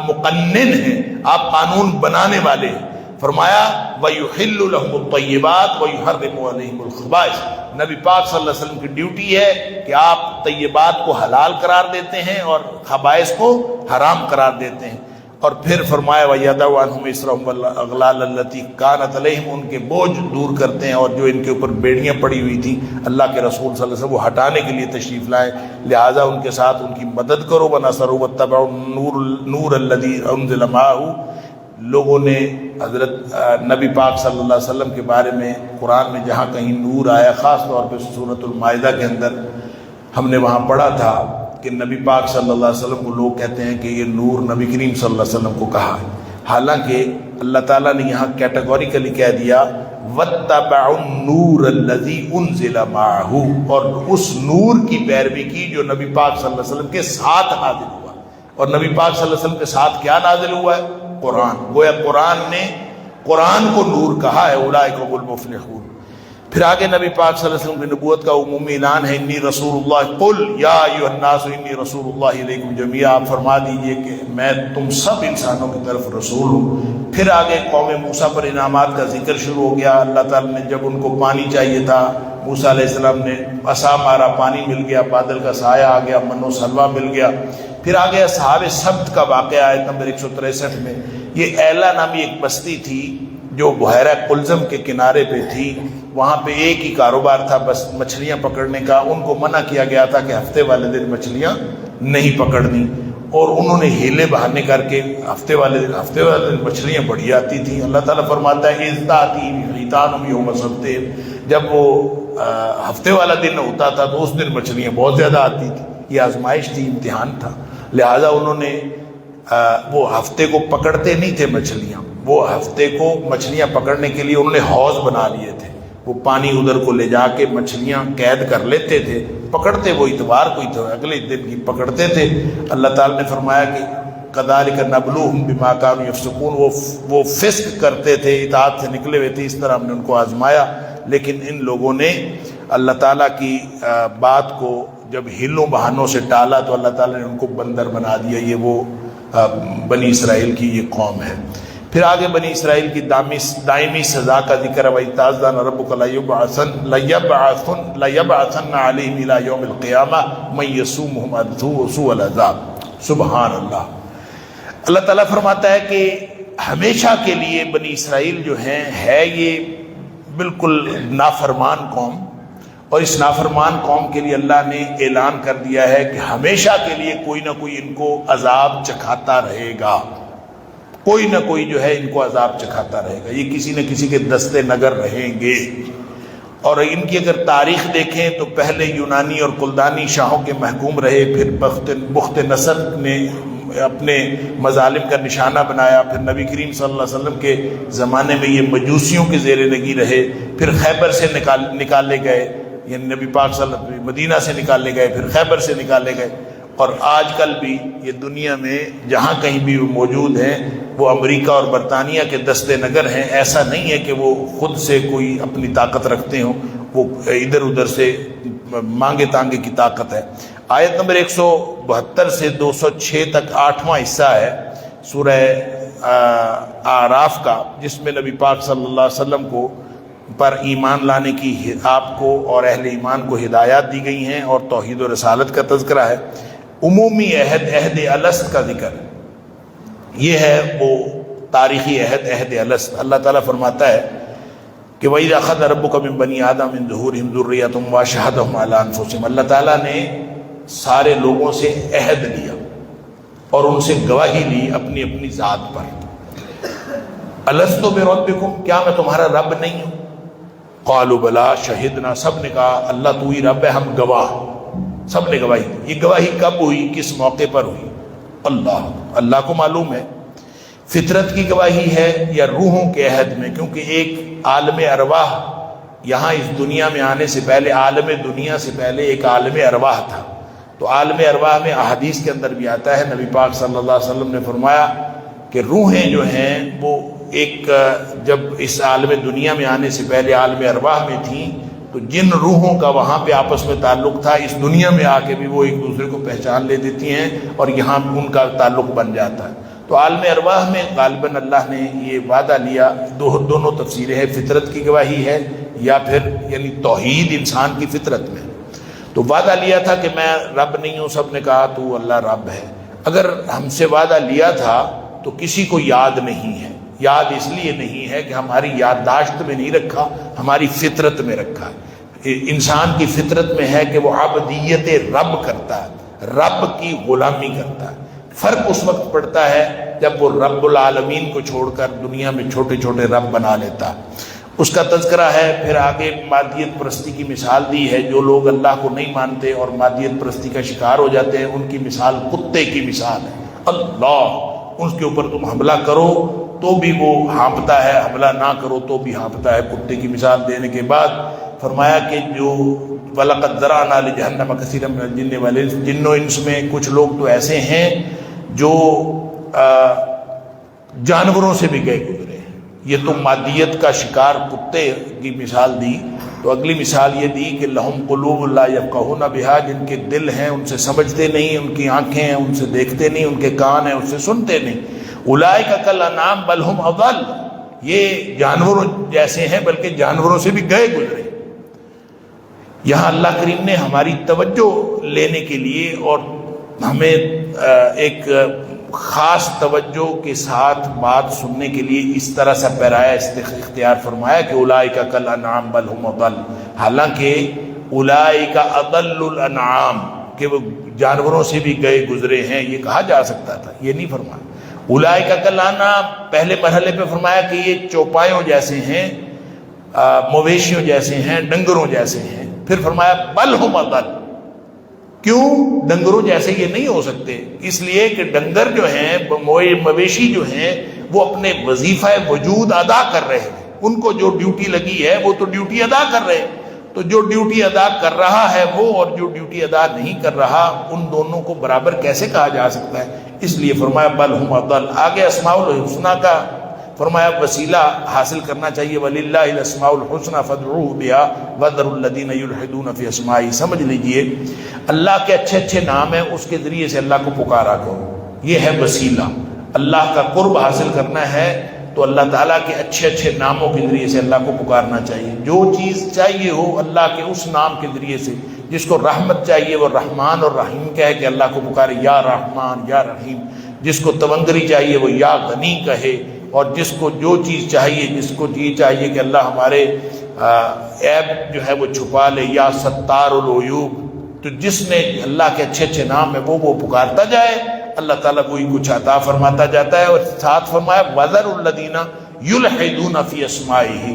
مقنن ہیں، آپ قانون بنانے والے ہیں۔ فرمایا وَيُحِلُّ لَهُمُ الطَّيِّبَاتِ وَيُحَرِّمُ عَلَيْهِمُ الْخَبَائِثِ۔ نبی پاک صلی اللہ علیہ وسلم کی ڈیوٹی ہے کہ آپ طیبات کو حلال قرار دیتے ہیں اور خبائث کو حرام قرار دیتے ہیں۔ اور پھر فرمایا وَيَدَعُ عَنْهُمْ إِصْرَهُمْ وَالْأَغْلَالَ الَّتِي كَانَتْ عَلَيْهِمْ، ان کے بوجھ دور کرتے ہیں، اور جو ان کے اوپر بیڑیاں پڑی ہوئی تھیں اللہ کے رسول صلی اللہ علیہ وسلم وہ ہٹانے کے لیے تشریف لائے، لہٰذا ان کے ساتھ ان کی مدد کرو، وَنَصَرُوا وَاتَّبَعُوا النُّورَ الَّذِي أُنزِلَ مَعَهُ، لوگوں نے حضرت نبی پاک صلی اللہ علیہ وسلم کے بارے میں قرآن میں جہاں کہیں نور آیا، خاص طور پہ سورۃ المائدہ کے اندر ہم نے وہاں پڑھا تھا کہ نبی پاک صلی اللہ علیہ وسلم کو لوگ کہتے ہیں کہ یہ نور نبی کریم صلی اللہ علیہ وسلم کو کہا ہے، حالانکہ اللہ تعالیٰ نے یہاں کیٹیگوریکلی کہہ دیا وَاتَّبَعُوا النُّورَ الَّذِي أُنزِلَ مَعَهُ، اور اس نور کی پیروی کی جو نبی پاک صلی اللہ علیہ وسلم کے ساتھ نازل ہوا، اور نبی پاک صلی اللہ علیہ وسلم کے ساتھ کیا نازل ہوا ہے؟ قرآن۔ گویا قرآن نے قرآن کو نور کہا ہے، اولئک هم المفلحون۔ پھر آگے نبی پاک صلی اللہ علیہ وسلم کی نبوت کا عمومی اعلان ہے، انی رسول اللہ، قل یا ایھا الناس انی رسول اللہ الیکم جمیعا، آپ فرما دیجئے کہ میں تم سب انسانوں کی طرف رسول ہوں۔ پھر آگے قوم موسیٰ پر انعامات کا ذکر شروع ہو گیا۔ اللہ تعالیٰ نے جب ان کو پانی چاہیے تھا، موسیٰ علیہ السلام نے عصا مارا، پانی مل گیا، بادل کا سایہ آ گیا، من و سلوہ مل گیا۔ پھر آگے اصحاب سبت کا واقعہ آیت نمبر 163 میں۔ یہ ایلا نامی ایک بستی تھی جو بحیرہ قلزم کے کنارے پہ تھی، وہاں پہ ایک ہی کاروبار تھا بس مچھلیاں پکڑنے کا۔ ان کو منع کیا گیا تھا کہ ہفتے والے دن مچھلیاں نہیں پکڑنی، اور انہوں نے ہیلے بہانے کر کے ہفتے والے دن مچھلیاں بڑی آتی تھیں۔ اللہ تعالیٰ فرماتا ہے اذ تأتیہم حیتانہم یوم سبتہم، جب وہ ہفتے والا دن ہوتا تھا تو اس دن مچھلیاں بہت زیادہ آتی تھیں۔ یہ آزمائش تھی، امتحان تھا، لہٰذا انہوں نے وہ ہفتے کو پکڑتے نہیں تھے مچھلیاں، وہ ہفتے کو مچھلیاں پکڑنے کے لیے انہوں نے حوض بنا لیے تھے، وہ پانی ادھر کو لے جا کے مچھلیاں قید کر لیتے تھے، پکڑتے وہ اتوار کو ہی تھے، اگلے دن کی پکڑتے تھے۔ اللہ تعالیٰ نے فرمایا کہ کذالک نبلوہم بما کانوا یفسقون، وہ فسق کرتے تھے، اطاعت سے نکلے ہوئے تھے، اس طرح ہم نے ان کو آزمایا۔ لیکن ان لوگوں نے اللہ تعالیٰ کی بات کو جب ہلوں بہانوں سے ٹالا تو اللہ تعالیٰ نے ان کو بندر بنا دیا۔ یہ وہ بنی اسرائیل کی یہ قوم ہے۔ پھر آگے بنی اسرائیل کی دائمی سزا کا ذکر ہے، وَإِذْ رَبُّكَ لَيَبْعَثَنَّ عَلَيْهِمْ إِلَى يَوْمِ الْقِيَامَةِ مَن يَسُومُهُمْ سُوءَ الْعَذَابِ۔ سبحان اللہ۔ اللہ تعالیٰ فرماتا ہے کہ ہمیشہ کے لیے بنی اسرائیل جو ہے یہ بالکل نافرمان قوم، اور اس نافرمان قوم کے لیے اللہ نے اعلان کر دیا ہے کہ ہمیشہ کے لیے کوئی نہ کوئی ان کو عذاب چکھاتا رہے گا، کوئی نہ کوئی جو ہے ان کو عذاب چکھاتا رہے گا، یہ کسی نہ کسی کے دستے نگر رہیں گے۔ اور ان کی اگر تاریخ دیکھیں تو پہلے یونانی اور کلدانی شاہوں کے محکوم رہے، پھر بخت نصر نے اپنے مظالم کا نشانہ بنایا، پھر نبی کریم صلی اللہ علیہ وسلم کے زمانے میں یہ مجوسیوں کے زیر نگی رہے، پھر خیبر سے نکالے گئے، یعنی نبی پاک صلی اللہ علیہ وسلم مدینہ سے نکالے گئے، پھر خیبر سے نکالے گئے، اور آج کل بھی یہ دنیا میں جہاں کہیں بھی وہ موجود ہیں وہ امریکہ اور برطانیہ کے دستے نگر ہیں۔ ایسا نہیں ہے کہ وہ خود سے کوئی اپنی طاقت رکھتے ہوں، وہ ادھر ادھر سے مانگے تانگے کی طاقت ہے۔ آیت نمبر 172 سے 206 تک 8واں حصہ ہے سورہ اعراف کا، جس میں نبی پاک صلی اللہ علیہ وسلم کو پر ایمان لانے کی آپ کو اور اہل ایمان کو ہدایات دی گئی ہیں، اور توحید و رسالت کا تذکرہ ہے۔ عمومی عہد الست کا ذکر، یہ ہے وہ تاریخی عہد الست۔ اللہ تعالیٰ فرماتا ہے کہ وَإِذَا أَخَذَ رَبُّكَ مِن بَنِي آدَمَ مِن ظُهُورِهِمْ ذُرِّيَّتَهُمْ وَأَشْهَدَهُمْ عَلَىٰ أَنفُسِهِمْ، اللہ تعالیٰ نے سارے لوگوں سے عہد لیا اور ان سے گواہی لی اپنی اپنی ذات پر۔ أَلَسْتُ بِرَبِّكُمْ، کیا میں تمہارا رب نہیں ہوں؟ قَالُوا بَلَىٰ شَهِدْنَا، سب نے کہا اللہ تو ہی رب ہے، ہم گواہ۔ سب نے گواہی دی۔ یہ گواہی کب ہوئی، کس موقع پر ہوئی؟ اللہ کو معلوم ہے۔ فطرت کی گواہی ہے یا روحوں کے عہد میں؟ کیونکہ ایک عالم ارواح یہاں اس دنیا میں آنے سے پہلے، عالم دنیا سے پہلے ایک عالم ارواح تھا، تو عالم ارواح میں احادیث کے اندر بھی آتا ہے، نبی پاک صلی اللہ علیہ وسلم نے فرمایا کہ روحیں جو ہیں وہ ایک جب اس عالم دنیا میں آنے سے پہلے عالم ارواح میں تھیں، تو جن روحوں کا وہاں پہ آپس میں تعلق تھا اس دنیا میں آ کے بھی وہ ایک دوسرے کو پہچان لے دیتی ہیں اور یہاں ان کا تعلق بن جاتا ہے۔ تو عالم ارواح میں غالباً اللہ نے یہ وعدہ لیا، دونوں تفسیریں ہیں، فطرت کی گواہی ہے یا پھر یعنی توحید انسان کی فطرت میں۔ تو وعدہ لیا تھا کہ میں رب نہیں ہوں، سب نے کہا تو اللہ رب ہے۔ اگر ہم سے وعدہ لیا تھا تو کسی کو یاد نہیں ہے، یاد اس لیے نہیں ہے کہ ہماری یادداشت میں نہیں رکھا، ہماری فطرت میں رکھا ہے۔ انسان کی فطرت میں ہے کہ وہ عبدیت رب کرتا ہے، رب کی غلامی کرتا ہے۔ فرق اس وقت پڑتا ہے جب وہ رب العالمین کو چھوڑ کر دنیا میں چھوٹے چھوٹے رب بنا لیتا. اس کا تذکرہ ہے. پھر آگے مادیت پرستی کی مثال دی ہے. جو لوگ اللہ کو نہیں مانتے اور مادیت پرستی کا شکار ہو جاتے ہیں ان کی مثال کتے کی مثال ہے. اللہ، اس کے اوپر تم حملہ کرو تو بھی وہ ہانپتا ہے، حملہ نہ کرو تو بھی ہانپتا ہے. کتے کی مثال دینے کے بعد فرمایا کہ جو وَلَقَدْ ذَرَأْنَا لِجَهَنَّمَ كَثِيرًا مِنَ الْجِنِّ وَالْإِنسِ، جن و انس میں کچھ لوگ تو ایسے ہیں جو جانوروں سے بھی گئے گزرے. یہ تو مادیت کا شکار کتے کی مثال دی. تو اگلی مثال یہ دی کہ لَهُمْ قُلُوبٌ لَا يَفْقَهُونَ بِهَا، جن کے دل ہیں ان سے سمجھتے نہیں، ان کی آنکھیں ہیں ان سے دیکھتے نہیں، ان کے کان ہیں ان سے سنتے نہیں. أُولَٰئِكَ كَالْأَنْعَامِ بَلْ هُمْ أَضَلُّ، یہ جانوروں جیسے ہیں بلکہ جانوروں سے بھی گئے گزرے. یہاں اللہ کریم نے ہماری توجہ لینے کے لیے اور ہمیں ایک خاص توجہ کے ساتھ بات سننے کے لیے اس طرح سے پیرایا اختیار فرمایا کہ اولئک کالانعام بل هم اضل. حالانکہ اولئک اضل الانعام، کہ وہ جانوروں سے بھی گئے گزرے ہیں، یہ کہا جا سکتا تھا، یہ نہیں فرمایا. اولئک کالانعام پہلے مرحلے پہ فرمایا کہ یہ چوپایوں جیسے ہیں، مویشیوں جیسے ہیں، ڈنگروں جیسے ہیں. پھر فرمایا بل هم اضل. کیوں ڈنگروں جیسے یہ نہیں ہو سکتے؟ اس لیے کہ ڈنگر جو ہیں، مویشی جو ہیں، وہ اپنے وظیفہ وجود ادا کر رہے ہیں. ان کو جو ڈیوٹی لگی ہے وہ تو ڈیوٹی ادا کر رہے ہیں. تو جو ڈیوٹی ادا کر رہا ہے وہ اور جو ڈیوٹی ادا نہیں کر رہا، ان دونوں کو برابر کیسے کہا جا سکتا ہے؟ اس لیے فرمایا بل هم اضل. آگے اسماء الحسنی کا فرمایا وسیلہ حاصل کرنا چاہیے. وَلِلَّهِ الْأَسْمَاءُ الْحُسْنَى فَادْعُوهُ بِهَا وَذَرُوا الَّذِينَ يُلْحِدُونَ فِي أَسْمَائِهِ. سمجھ لیجئے اللہ کے اچھے اچھے نام ہیں، اس کے ذریعے سے اللہ کو پکارا کرو. یہ ہے وسیلہ. اللہ کا قرب حاصل کرنا ہے تو اللہ تعالیٰ کے اچھے اچھے ناموں کے ذریعے سے اللہ کو پکارنا چاہیے. جو چیز چاہیے ہو اللہ کے اس نام کے ذریعے سے. جس کو رحمت چاہیے وہ رحمان اور رحیم کہے کہ اللہ کو پکارے یا رحمان یا رحیم. جس کو تونگری چاہیے وہ یا غنی کہے. اور جس کو جو چیز چاہیے، جس کو یہ چاہیے کہ اللہ ہمارے عیب جو ہے وہ چھپا لے، یا ستار العیوب. تو جس نے اللہ کے اچھے اچھے نام ہے وہ پکارتا جائے، اللہ تعالیٰ کوئی کچھ عطا فرماتا جاتا ہے. اور ساتھ فرمایا وَذَرُوا الَّذِينَ يُلْحِدُونَ فِي أَسْمَائِهِ.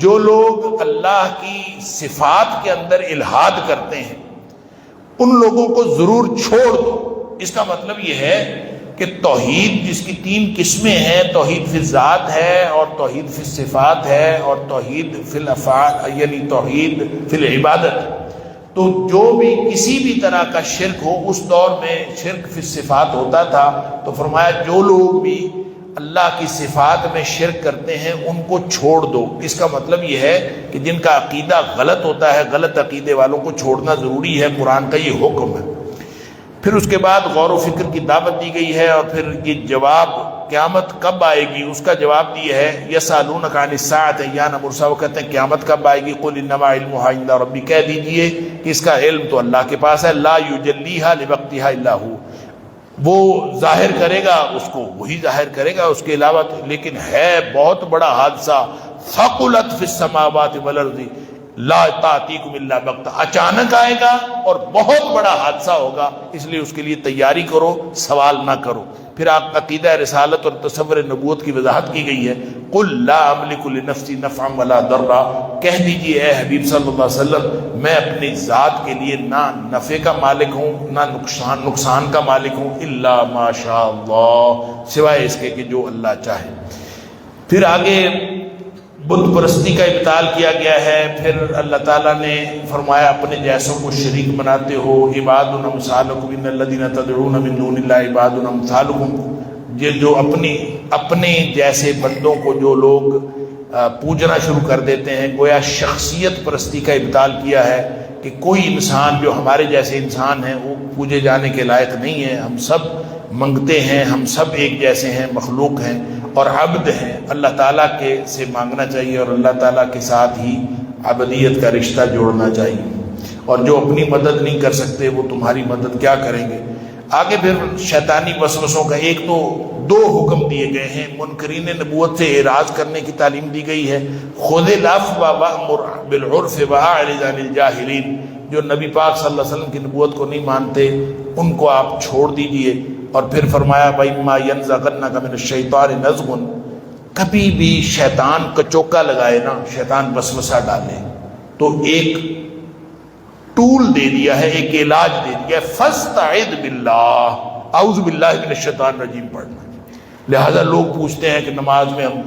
جو لوگ اللہ کی صفات کے اندر الحاد کرتے ہیں ان لوگوں کو ضرور چھوڑ دو. اس کا مطلب یہ ہے کہ توحید جس کی 3 قسمیں ہیں، توحید فی الذات ہے اور توحید فی الصفات ہے اور توحید فی الافعال یعنی توحید فی العبادت. تو جو بھی کسی بھی طرح کا شرک ہو، اس دور میں شرک فی الصفات ہوتا تھا. تو فرمایا جو لوگ بھی اللہ کی صفات میں شرک کرتے ہیں ان کو چھوڑ دو. اس کا مطلب یہ ہے کہ جن کا عقیدہ غلط ہوتا ہے، غلط عقیدے والوں کو چھوڑنا ضروری ہے. قرآن کا یہ حکم ہے. پھر اس کے بعد غور و فکر کی دعوت دی گئی ہے. اور پھر یہ جواب قیامت کب آئے گی اس کا جواب دیا ہے. یسألونک عن الساعۃ ایان مرساها، وہ کہتے ہیں قیامت کب آئے گی. قل انما علمها عند ربی، کہہ دیجئے کہ اس کا علم تو اللہ کے پاس ہے. لا یجلیھا لوقتھا الا هو، وہ ظاہر کرے گا اس کو، وہی ظاہر کرے گا، اس کے علاوہ. لیکن ہے بہت بڑا حادثہ. ثقلت فی السماوات والارض لا تأتیکم الا بغتہ، اچانک آئے گا اور بہت بڑا حادثہ ہوگا. اس لیے اس کے لیے تیاری کرو، سوال نہ کرو. پھر آپ عقیدہ رسالت اور تصور نبوت کی وضاحت کی گئی ہے. قل لا املک لنفسی نفعا ولا ضرا، کہہ دیجیے اے حبیب صلی اللہ علیہ وسلم میں اپنی ذات کے لیے نہ نفع کا مالک ہوں نہ نقصان کا مالک ہوں، الا ما شاء اللہ، سوائے اس کے کہ جو اللہ چاہے. پھر آگے بت پرستی کا ابطال کیا گیا ہے. پھر اللہ تعالیٰ نے فرمایا اپنے جیسوں کو شریک بناتے ہو. عباد امثالکم ان الذین تدعون من دون اللہ عباد امثالکم، یہ جو اپنے جیسے بندوں کو جو لوگ پوجنا شروع کر دیتے ہیں، گویا شخصیت پرستی کا ابطال کیا ہے کہ کوئی انسان جو ہمارے جیسے انسان ہیں وہ پوجے جانے کے لائق نہیں ہے. ہم سب منگتے ہیں، ہم سب ایک جیسے ہیں، مخلوق ہیں اور عبد ہیں. اللہ تعالیٰ کے سے مانگنا چاہیے اور اللہ تعالیٰ کے ساتھ ہی عبدیت کا رشتہ جوڑنا چاہیے. اور جو اپنی مدد نہیں کر سکتے وہ تمہاری مدد کیا کریں گے. آگے پھر شیطانی وسوسوں کا ایک تو 2 حکم دیے گئے ہیں. منکرین نبوت سے اعراض کرنے کی تعلیم دی گئی ہے. خذ العفو وأمر بالعرف وأعرض عن الجاہلین، جو نبی پاک صلی اللہ علیہ وسلم کی نبوت کو نہیں مانتے ان کو آپ چھوڑ دیجئے اور پھر فرمایا وَإِمَّا يَنزَغَنَّكَ مِنَ الشَّيْطَانِ نَزْغٌ، کبھی بھی شیطان کچوکا لگائے نا، شیطان وسوسہ ڈالے، تو ایک ٹول دے دیا ہے، ایک علاج دے دیا ہے، فَاسْتَعِذْ بِاللَّهِ، اعوذ باللہ من الشیطان الرجیم پڑھنا۔ لہذا لوگ پوچھتے ہیں کہ نماز میں ہم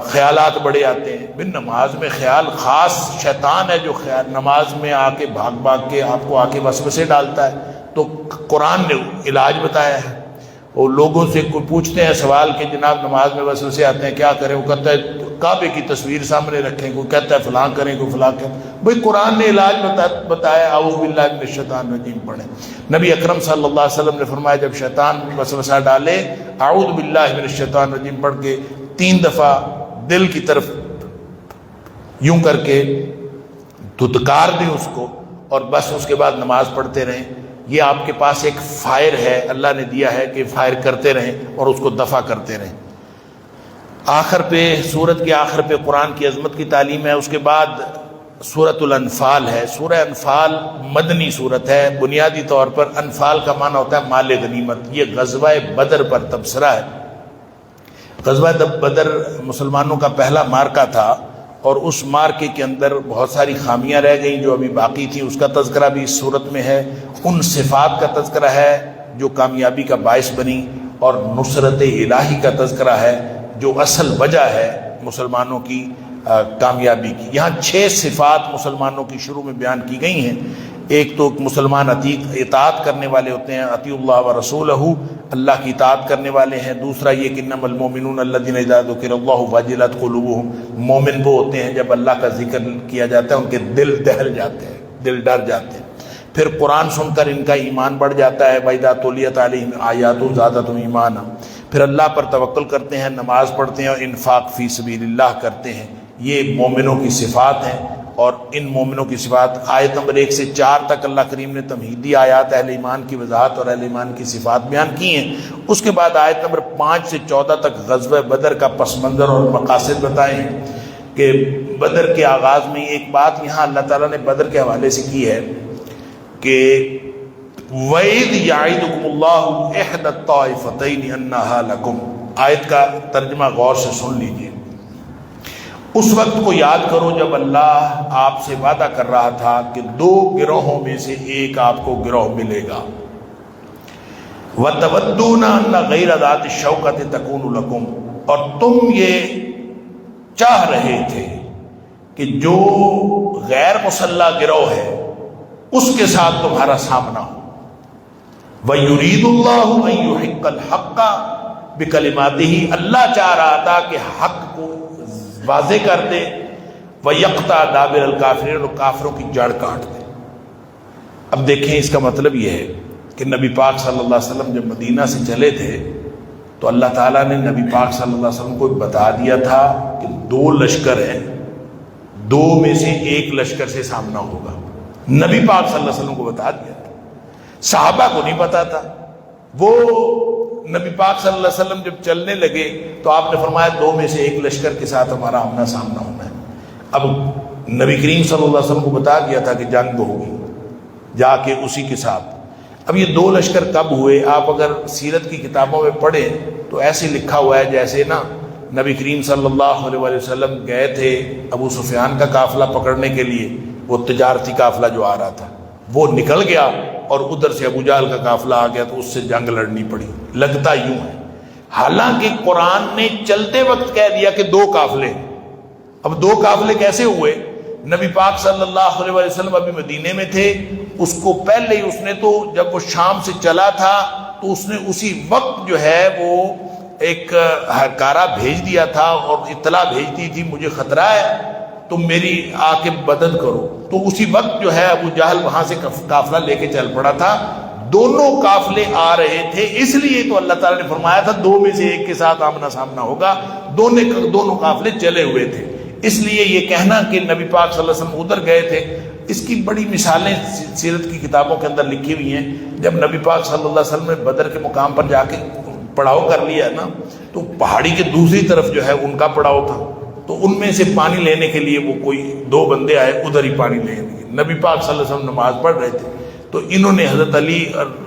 خیالات بڑے آتے ہیں، بن نماز میں خیال خاص شیطان ہے جو خیال نماز میں آ کے بھاگ کے آپ کو آ کے وسوسے ڈالتا ہے، تو قرآن نے علاج بتایا ہے۔ وہ لوگوں سے کوئی پوچھتے ہیں سوال کہ جناب نماز میں وسوسے آتے ہیں کیا کریں، وہ کہتا ہے کعبے کی تصویر سامنے رکھیں، کوئی کہتا ہے فلاں کریں، کوئی فلاں کریں۔ بھئی قرآن نے علاج بتایا، اعوذ باللہ من الشیطان الرجیم پڑھیں۔ نبی اکرم صلی اللہ علیہ وسلم نے فرمایا جب شیطان وسوسہ ڈالے اعوذ باللہ من الشیطان الرجیم پڑھ کے 3 دفعہ دل کی طرف یوں کر کے دھتکار دیں اس کو، اور بس اس کے بعد نماز پڑھتے رہیں۔ یہ آپ کے پاس ایک فائر ہے، اللہ نے دیا ہے کہ فائر کرتے رہیں اور اس کو دفع کرتے رہیں۔ آخر پہ سورت کے آخر پہ قرآن کی عظمت کی تعلیم ہے۔ اس کے بعد سورۃ الانفال ہے۔ سورہ انفال مدنی سورت ہے، بنیادی طور پر انفال کا معنی ہوتا ہے مال غنیمت۔ یہ غزوہ بدر پر تبصرہ ہے۔ غزوہ بدر مسلمانوں کا پہلا مارکہ تھا، اور اس مارکے کے اندر بہت ساری خامیاں رہ گئیں جو ابھی باقی تھیں، اس کا تذکرہ بھی اس صورت میں ہے۔ ان صفات کا تذکرہ ہے جو کامیابی کا باعث بنی، اور نصرت الہی کا تذکرہ ہے جو اصل وجہ ہے مسلمانوں کی کامیابی کی۔ یہاں 6 صفات مسلمانوں کی شروع میں بیان کی گئی ہیں۔ ایک تو مسلمان اطاعت کرنے والے ہوتے ہیں، اطیعوا اللہ و رسولہ، اللہ کی اطاعت کرنے والے ہیں۔ دوسرا یہ کہ انما المؤمنون الذین اذا ذکر اللہ وجلت قلوبهم، مومن وہ ہوتے ہیں جب اللہ کا ذکر کیا جاتا ہے ان کے دل دہل جاتے ہیں، دل ڈر جاتے ہیں۔ پھر قرآن سن کر ان کا ایمان بڑھ جاتا ہے، وَإِذَا تُلِيَتْ عَلَيْهِمْ آیَاتُ زَادَتْهُمْ ایمانا۔ پھر اللہ پر توکل کرتے ہیں، نماز پڑھتے ہیں اور انفاق فی سبیل اللہ کرتے ہیں۔ یہ مومنوں کی صفات ہیں، اور ان مومنوں کی صفات آیت نمبر 1 سے 4 تک اللہ کریم نے تمہیدی آیات اہل ایمان کی وضاحت اور اہل ایمان کی صفات بیان کی ہیں۔ اس کے بعد آیت نمبر 5 سے 14 تک غزوہ بدر کا پس منظر اور مقاصد بتائے ہیں کہ بدر کے آغاز میں ایک بات یہاں اللہ تعالیٰ نے بدر کے حوالے سے کی ہے کہ وَإِذْ يَعِدُكُمُ اللَّهُ إِحْدَى الطَّائِفَتَيْنِ أَنَّهَا لَكُمْ۔ آیت کا ترجمہ غور سے سن لیجئے۔ اس وقت کو یاد کرو جب اللہ آپ سے وعدہ کر رہا تھا کہ 2 گروہوں میں سے ایک آپ کو گروہ ملے گا۔ وَتَوَدُّونَ أَنَّ غَيْرَ ذَاتِ الشَّوْكَةِ تَكُونُ لَكُمْ، اور تم یہ چاہ رہے تھے کہ جو غیر مسلح گروہ ہے اس کے ساتھ تمہارا سامنا ہو۔ وَيُرِيدُ اللَّهُ أَن يُحِقَّ الْحَقَّ بِكَلِمَاتِهِ، اللہ چاہ رہا تھا کہ حق کو واضح کر دے، وَيَقْطَعَ دَابِرَ الْكَافِرِينَ، اور کافروں کی جڑ کاٹ دے۔ اب دیکھیں اس کا مطلب یہ ہے کہ نبی پاک صلی اللہ علیہ وسلم جب مدینہ سے چلے تھے تو اللہ تعالیٰ نے نبی پاک صلی اللہ علیہ وسلم کو بتا دیا تھا کہ 2 لشکر ہیں، 2 میں سے ایک لشکر سے سامنا ہوگا۔ نبی پاک صلی اللہ علیہ وسلم کو بتا دیا تھا، صحابہ کو نہیں پتا تھا۔ وہ نبی پاک صلی اللہ علیہ وسلم جب چلنے لگے تو آپ نے فرمایا 2 میں سے ایک لشکر کے ساتھ ہمارا آمنا سامنا ہونا ہے۔ اب نبی کریم صلی اللہ علیہ وسلم کو بتا دیا تھا کہ جنگ ہوگی، جا کے اسی کے ساتھ۔ اب یہ 2 لشکر کب ہوئے؟ آپ اگر سیرت کی کتابوں میں پڑھیں تو ایسے لکھا ہوا ہے جیسے نا نبی کریم صلی اللہ علیہ وسلم گئے تھے ابو سفیان کا قافلہ پکڑنے کے لیے، وہ تجارتی قافلہ جو آ رہا تھا وہ نکل گیا، اور ادھر سے ابو جہل کا قافلہ آ گیا تو اس سے جنگ لڑنی پڑی۔ لگتا یوں ہے، حالانکہ قرآن نے چلتے وقت کہہ دیا کہ 2 قافلے۔ اب 2 قافلے کیسے ہوئے؟ نبی پاک صلی اللہ علیہ وسلم ابھی مدینے میں تھے، اس کو پہلے ہی اس نے تو جب وہ شام سے چلا تھا تو اس نے اسی وقت جو ہے وہ ایک ہرکارہ بھیج دیا تھا اور اطلاع بھیج دی تھی مجھے خطرہ ہے تم میری آ کے مدد کرو۔ تو اسی وقت جو ہے ابو جہل وہاں سے قافلہ لے کے چل پڑا تھا۔ دونوں قافلے آ رہے تھے، اس لیے تو اللہ تعالیٰ نے فرمایا تھا 2 میں سے ایک کے ساتھ آمنا سامنا ہوگا۔ دونوں قافلے چلے ہوئے تھے، اس لیے یہ کہنا کہ نبی پاک صلی اللہ علیہ وسلم ادھر گئے تھے، اس کی بڑی مثالیں سیرت کی کتابوں کے اندر لکھی ہوئی ہیں۔ جب نبی پاک صلی اللہ علیہ وسلم نے بدر کے مقام پر جا کے پڑاؤ کر لیا نا، تو پہاڑی کے دوسری طرف جو ہے ان کا پڑاؤ تھا، تو ان میں سے پانی لینے کے لیے وہ کوئی 2 بندے آئے، ادھر ہی پانی لے لیے۔ نبی پاک صلی اللہ علیہ وسلم نماز پڑھ رہے تھے تو انہوں نے حضرت علی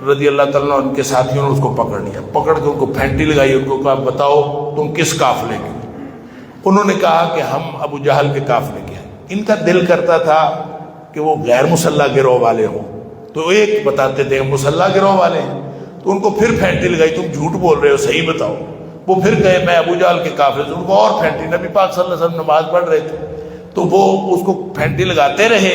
رضی اللہ تعالیٰ عنہ ان کے ساتھیوں نے اس کو پکڑ لیا، پکڑ کے ان کو پھینٹی لگائی، ان کو کہا بتاؤ تم کس قافلے کے؟ انہوں نے کہا کہ ہم ابو جہل کے قافلے کے ہیں۔ ان کا دل کرتا تھا کہ وہ غیر مسلح گروہ والے ہوں، تو ایک بتاتے تھے ہم مسلح گروہ والے ہیں، تو ان کو پھر پھینٹی لگائی، تم جھوٹ بول رہے ہو، صحیح بتاؤ۔ وہ پھر گئے میں ابو جہل کے قافلے سے، ان کو اور پھینٹی، نبی پاک صلی اللہ علیہ وسلم نماز پڑھ رہے تھے تو وہ اس کو پھینٹی لگاتے رہے،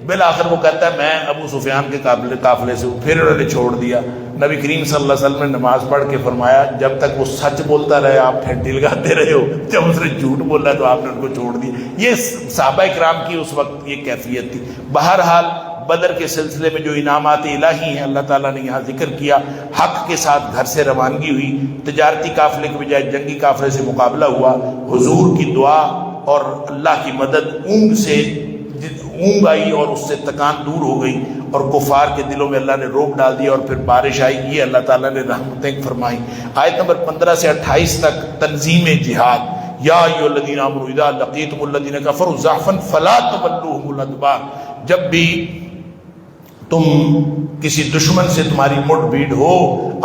بالآخر وہ کہتا ہے میں ابو سفیان کے قافلے سے ہوں، پھر انہوں نے چھوڑ دیا۔ نبی کریم صلی اللہ علیہ وسلم نے نماز پڑھ کے فرمایا جب تک وہ سچ بولتا رہے آپ پھینٹی لگاتے رہے ہو، جب اس نے جھوٹ بولا تو آپ نے ان کو چھوڑ دیا۔ یہ صحابہ کرام کی اس وقت یہ کیفیت تھی۔ بہرحال بدر کے سلسلے میں جو انعامات الہی ہیں اللہ تعالیٰ نے یہاں ذکر کیا، حق کے ساتھ گھر سے روانگی ہوئی، تجارتی قافلے کے بجائے جنگی قافلے سے مقابلہ ہوا، حضور کی دعا اور اللہ کی مدد، اونگ آئی اور اس سے تکان دور ہو گئی، اور کفار کے دلوں میں اللہ نے روب ڈال دیا، اور پھر بارش آئی، یہ اللہ تعالیٰ نے رحمتیں فرمائی۔ آیت نمبر 15 سے 28 تک تنظیم جہاد، یا ایھا الذین آمنوا اذا لقیتم الذین کفروا زحفا فلا تولوهم الادبار، جب بھی تم کسی دشمن سے تمہاری مٹ بھیڑ ہو،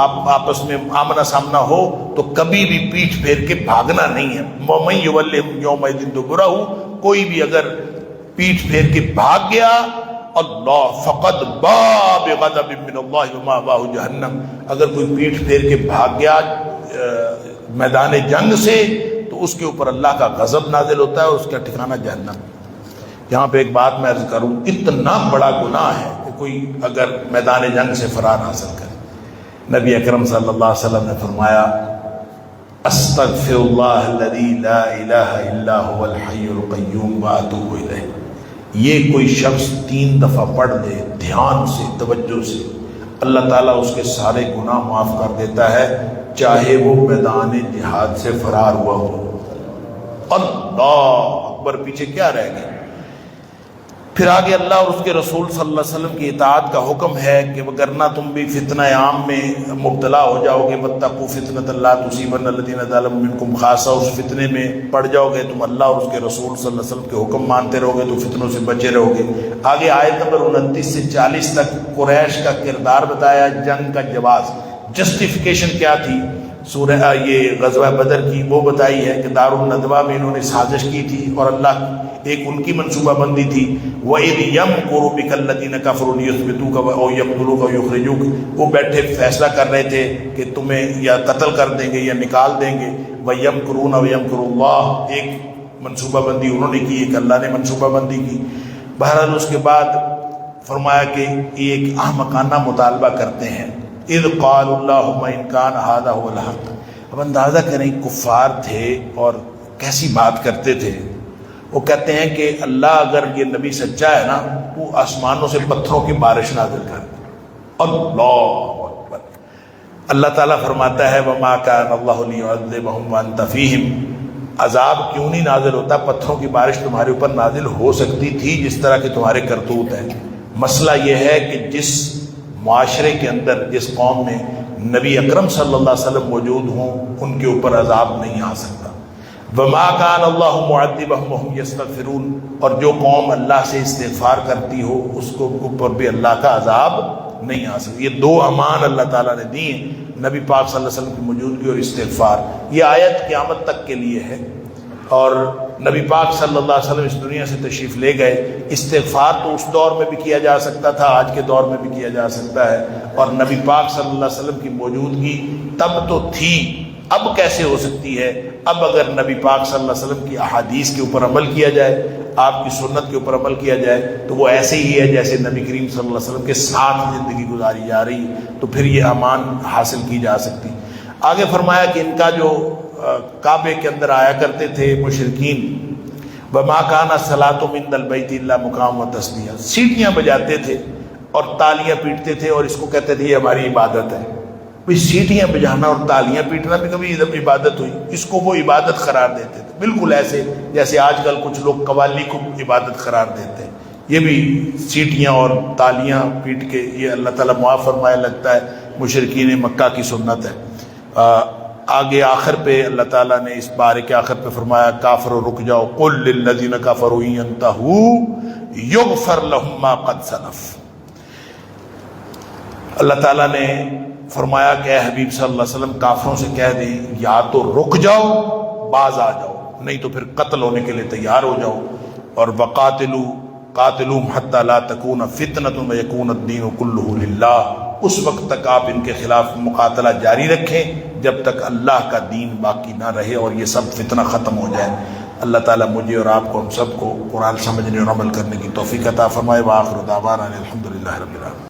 آپ آپس میں آمنا سامنا ہو، تو کبھی بھی پیٹھ پھیر کے بھاگنا نہیں ہے۔ وَمَن یُوَلِّهِمْ یَوْمَئِذٍ دُبُرَهُ، کوئی بھی اگر پیٹھ پھیر کے بھاگ گیا، اللہ فقد باء بغضب من اللہ ومأواہ جہنم، اگر کوئی پیٹھ پھیر کے بھاگ گیا میدان جنگ سے تو اس کے اوپر اللہ کا غضب نازل ہوتا ہے اور اس کا ٹھکانہ جہنم۔ یہاں پہ ایک بات میں عرض کروں، اتنا بڑا گناہ ہے کہ کوئی اگر میدان جنگ سے فرار حاصل کرے۔ نبی اکرم صلی اللہ علیہ وسلم نے فرمایا استغفر اللہ الذی لا الہ الا هو الحی القیوم واتوب الیہ، یہ کوئی شخص 3 دفعہ پڑھ لے دھیان سے، توجہ سے، اللہ تعالیٰ اس کے سارے گناہ معاف کر دیتا ہے، چاہے وہ میدان جہاد سے فرار ہوا ہو۔ اللہ اکبر، پیچھے کیا رہ گیا؟ پھر آگے اللہ اور اس کے رسول صلی اللہ علیہ وسلم کی اطاعت کا حکم ہے کہ وگرنہ تم بھی فتنہ عام میں مبتلا ہو جاؤ گے، واتقوا فتنۃ لا تصیبن الذین ظلموا منکم خاصہ، اس فتنے میں پڑ جاؤ گے تم، اللہ اور اس کے رسول صلی اللہ علیہ وسلم کے حکم مانتے رہو گے تو فتنوں سے بچے رہو گے۔ آگے آیت نمبر 29 سے 40 تک قریش کا کردار بتایا، جنگ کا جواز، جسٹیفیکیشن کیا تھی سورہ یہ غزوہ بدر کی، وہ بتائی ہے کہ دار الندوہ میں انہوں نے سازش کی تھی اور اللہ ایک ان کی منصوبہ بندی تھی۔ وَإِذْ يَمْكُرُ بِكَ الَّذِينَ كَفَرُوا لِيُثْبِتُوكَ أَوْ يَقْتُلُوكَ أَوْ يُخْرِجُوكَ، وہ بیٹھے فیصلہ کر رہے تھے کہ تمہیں یا قتل کر دیں گے یا نکال دیں گے۔ وَيَمْكُرُونَ وَيَمْكُرُ اللَّهُ، ایک منصوبہ بندی انہوں نے کی، ایک اللہ نے منصوبہ بندی کی۔ بہرحال اس کے بعد فرمایا کہ یہ ایک احمقانہ مطالبہ کرتے ہیں، اذ قال اللہم ان کان ھذا ھو الحق۔ اب اندازہ کریں کفار تھے اور کیسی بات کرتے تھے، وہ کہتے ہیں کہ اللہ اگر یہ نبی سچا ہے نا، وہ آسمانوں سے پتھروں کی بارش نازل کر دے۔ اللہ اکبر۔ اللہ تعالیٰ فرماتا ہے وما کان اللہ لیعذبہم وانت فیہم، عذاب کیوں نہیں نازل ہوتا؟ پتھروں کی بارش تمہارے اوپر نازل ہو سکتی تھی جس طرح کہ تمہارے کرتوت ہیں۔ مسئلہ یہ ہے کہ جس معاشرے کے اندر، جس قوم میں نبی اکرم صلی اللہ علیہ وسلم موجود ہوں، ان کے اوپر عذاب نہیں آ سکتا۔ وما کان اللہ معذبہم وہم یستغفرون، اور جو قوم اللہ سے استغفار کرتی ہو اس کو اوپر بھی اللہ کا عذاب نہیں آ سکتا۔ یہ 2 امان اللہ تعالیٰ نے دی ہیں، نبی پاک صلی اللہ علیہ وسلم کی موجودگی اور استغفار۔ یہ آیت قیامت تک کے لیے ہے، اور نبی پاک صلی اللہ علیہ وسلم اس دنیا سے تشریف لے گئے۔ استغفار تو اس دور میں بھی کیا جا سکتا تھا، آج کے دور میں بھی کیا جا سکتا ہے، اور نبی پاک صلی اللہ علیہ وسلم کی موجودگی تب تو تھی، اب کیسے ہو سکتی ہے؟ اب اگر نبی پاک صلی اللہ علیہ وسلم کی احادیث کے اوپر عمل کیا جائے، آپ کی سنت کے اوپر عمل کیا جائے، تو وہ ایسے ہی ہے جیسے نبی کریم صلی اللہ علیہ وسلم کے ساتھ زندگی گزاری جا رہی، تو پھر یہ امان حاصل کی جا سکتی۔ آگے فرمایا کہ ان کا جو کعبے کے اندر آیا کرتے تھے مشرکین، وما کان الصلاۃ عند البیت الا مقام وتصدیہ، سیٹیاں بجاتے تھے اور تالیاں پیٹتے تھے اور اس کو کہتے تھے یہ ہماری عبادت ہے۔ بھئی سیٹیاں بجانا اور تالیاں پیٹنا بھی کبھی عبادت ہوئی؟ اس کو وہ عبادت قرار دیتے تھے، بالکل ایسے جیسے آج کل کچھ لوگ قوالی کو عبادت قرار دیتے ہیں۔ یہ بھی سیٹیاں اور تالیاں پیٹ کے، یہ اللہ تعالیٰ معاف فرمائے، لگتا ہے مشرکین مکہ کی سنت ہے۔ آگے آخر پہ اللہ تعالیٰ نے اس بارے کے آخر پہ فرمایا کافرو رک جاؤ، قل للذین کفروا ان ینتہوا یغفر لہم ما قد سلف۔ اللہ تعالیٰ نے فرمایا کہ اے حبیب صلی اللہ علیہ وسلم کافروں سے کہہ دیں یا تو رک جاؤ باز آ جاؤ، نہیں تو پھر قتل ہونے کے لیے تیار ہو جاؤ، اور قاتلوہم حتی لا تکون فتنۃ ویکون الدین کلہ للہ، اس وقت تک آپ ان کے خلاف مقاتلہ جاری رکھیں جب تک اللہ کا دین باقی نہ رہے اور یہ سب فتنہ ختم ہو جائے۔ اللہ تعالیٰ مجھے اور آپ کو ہم سب کو قرآن سمجھنے اور عمل کرنے کی توفیق عطا فرمائے۔ وآخر دعوانا الحمدللہ رب العالمین۔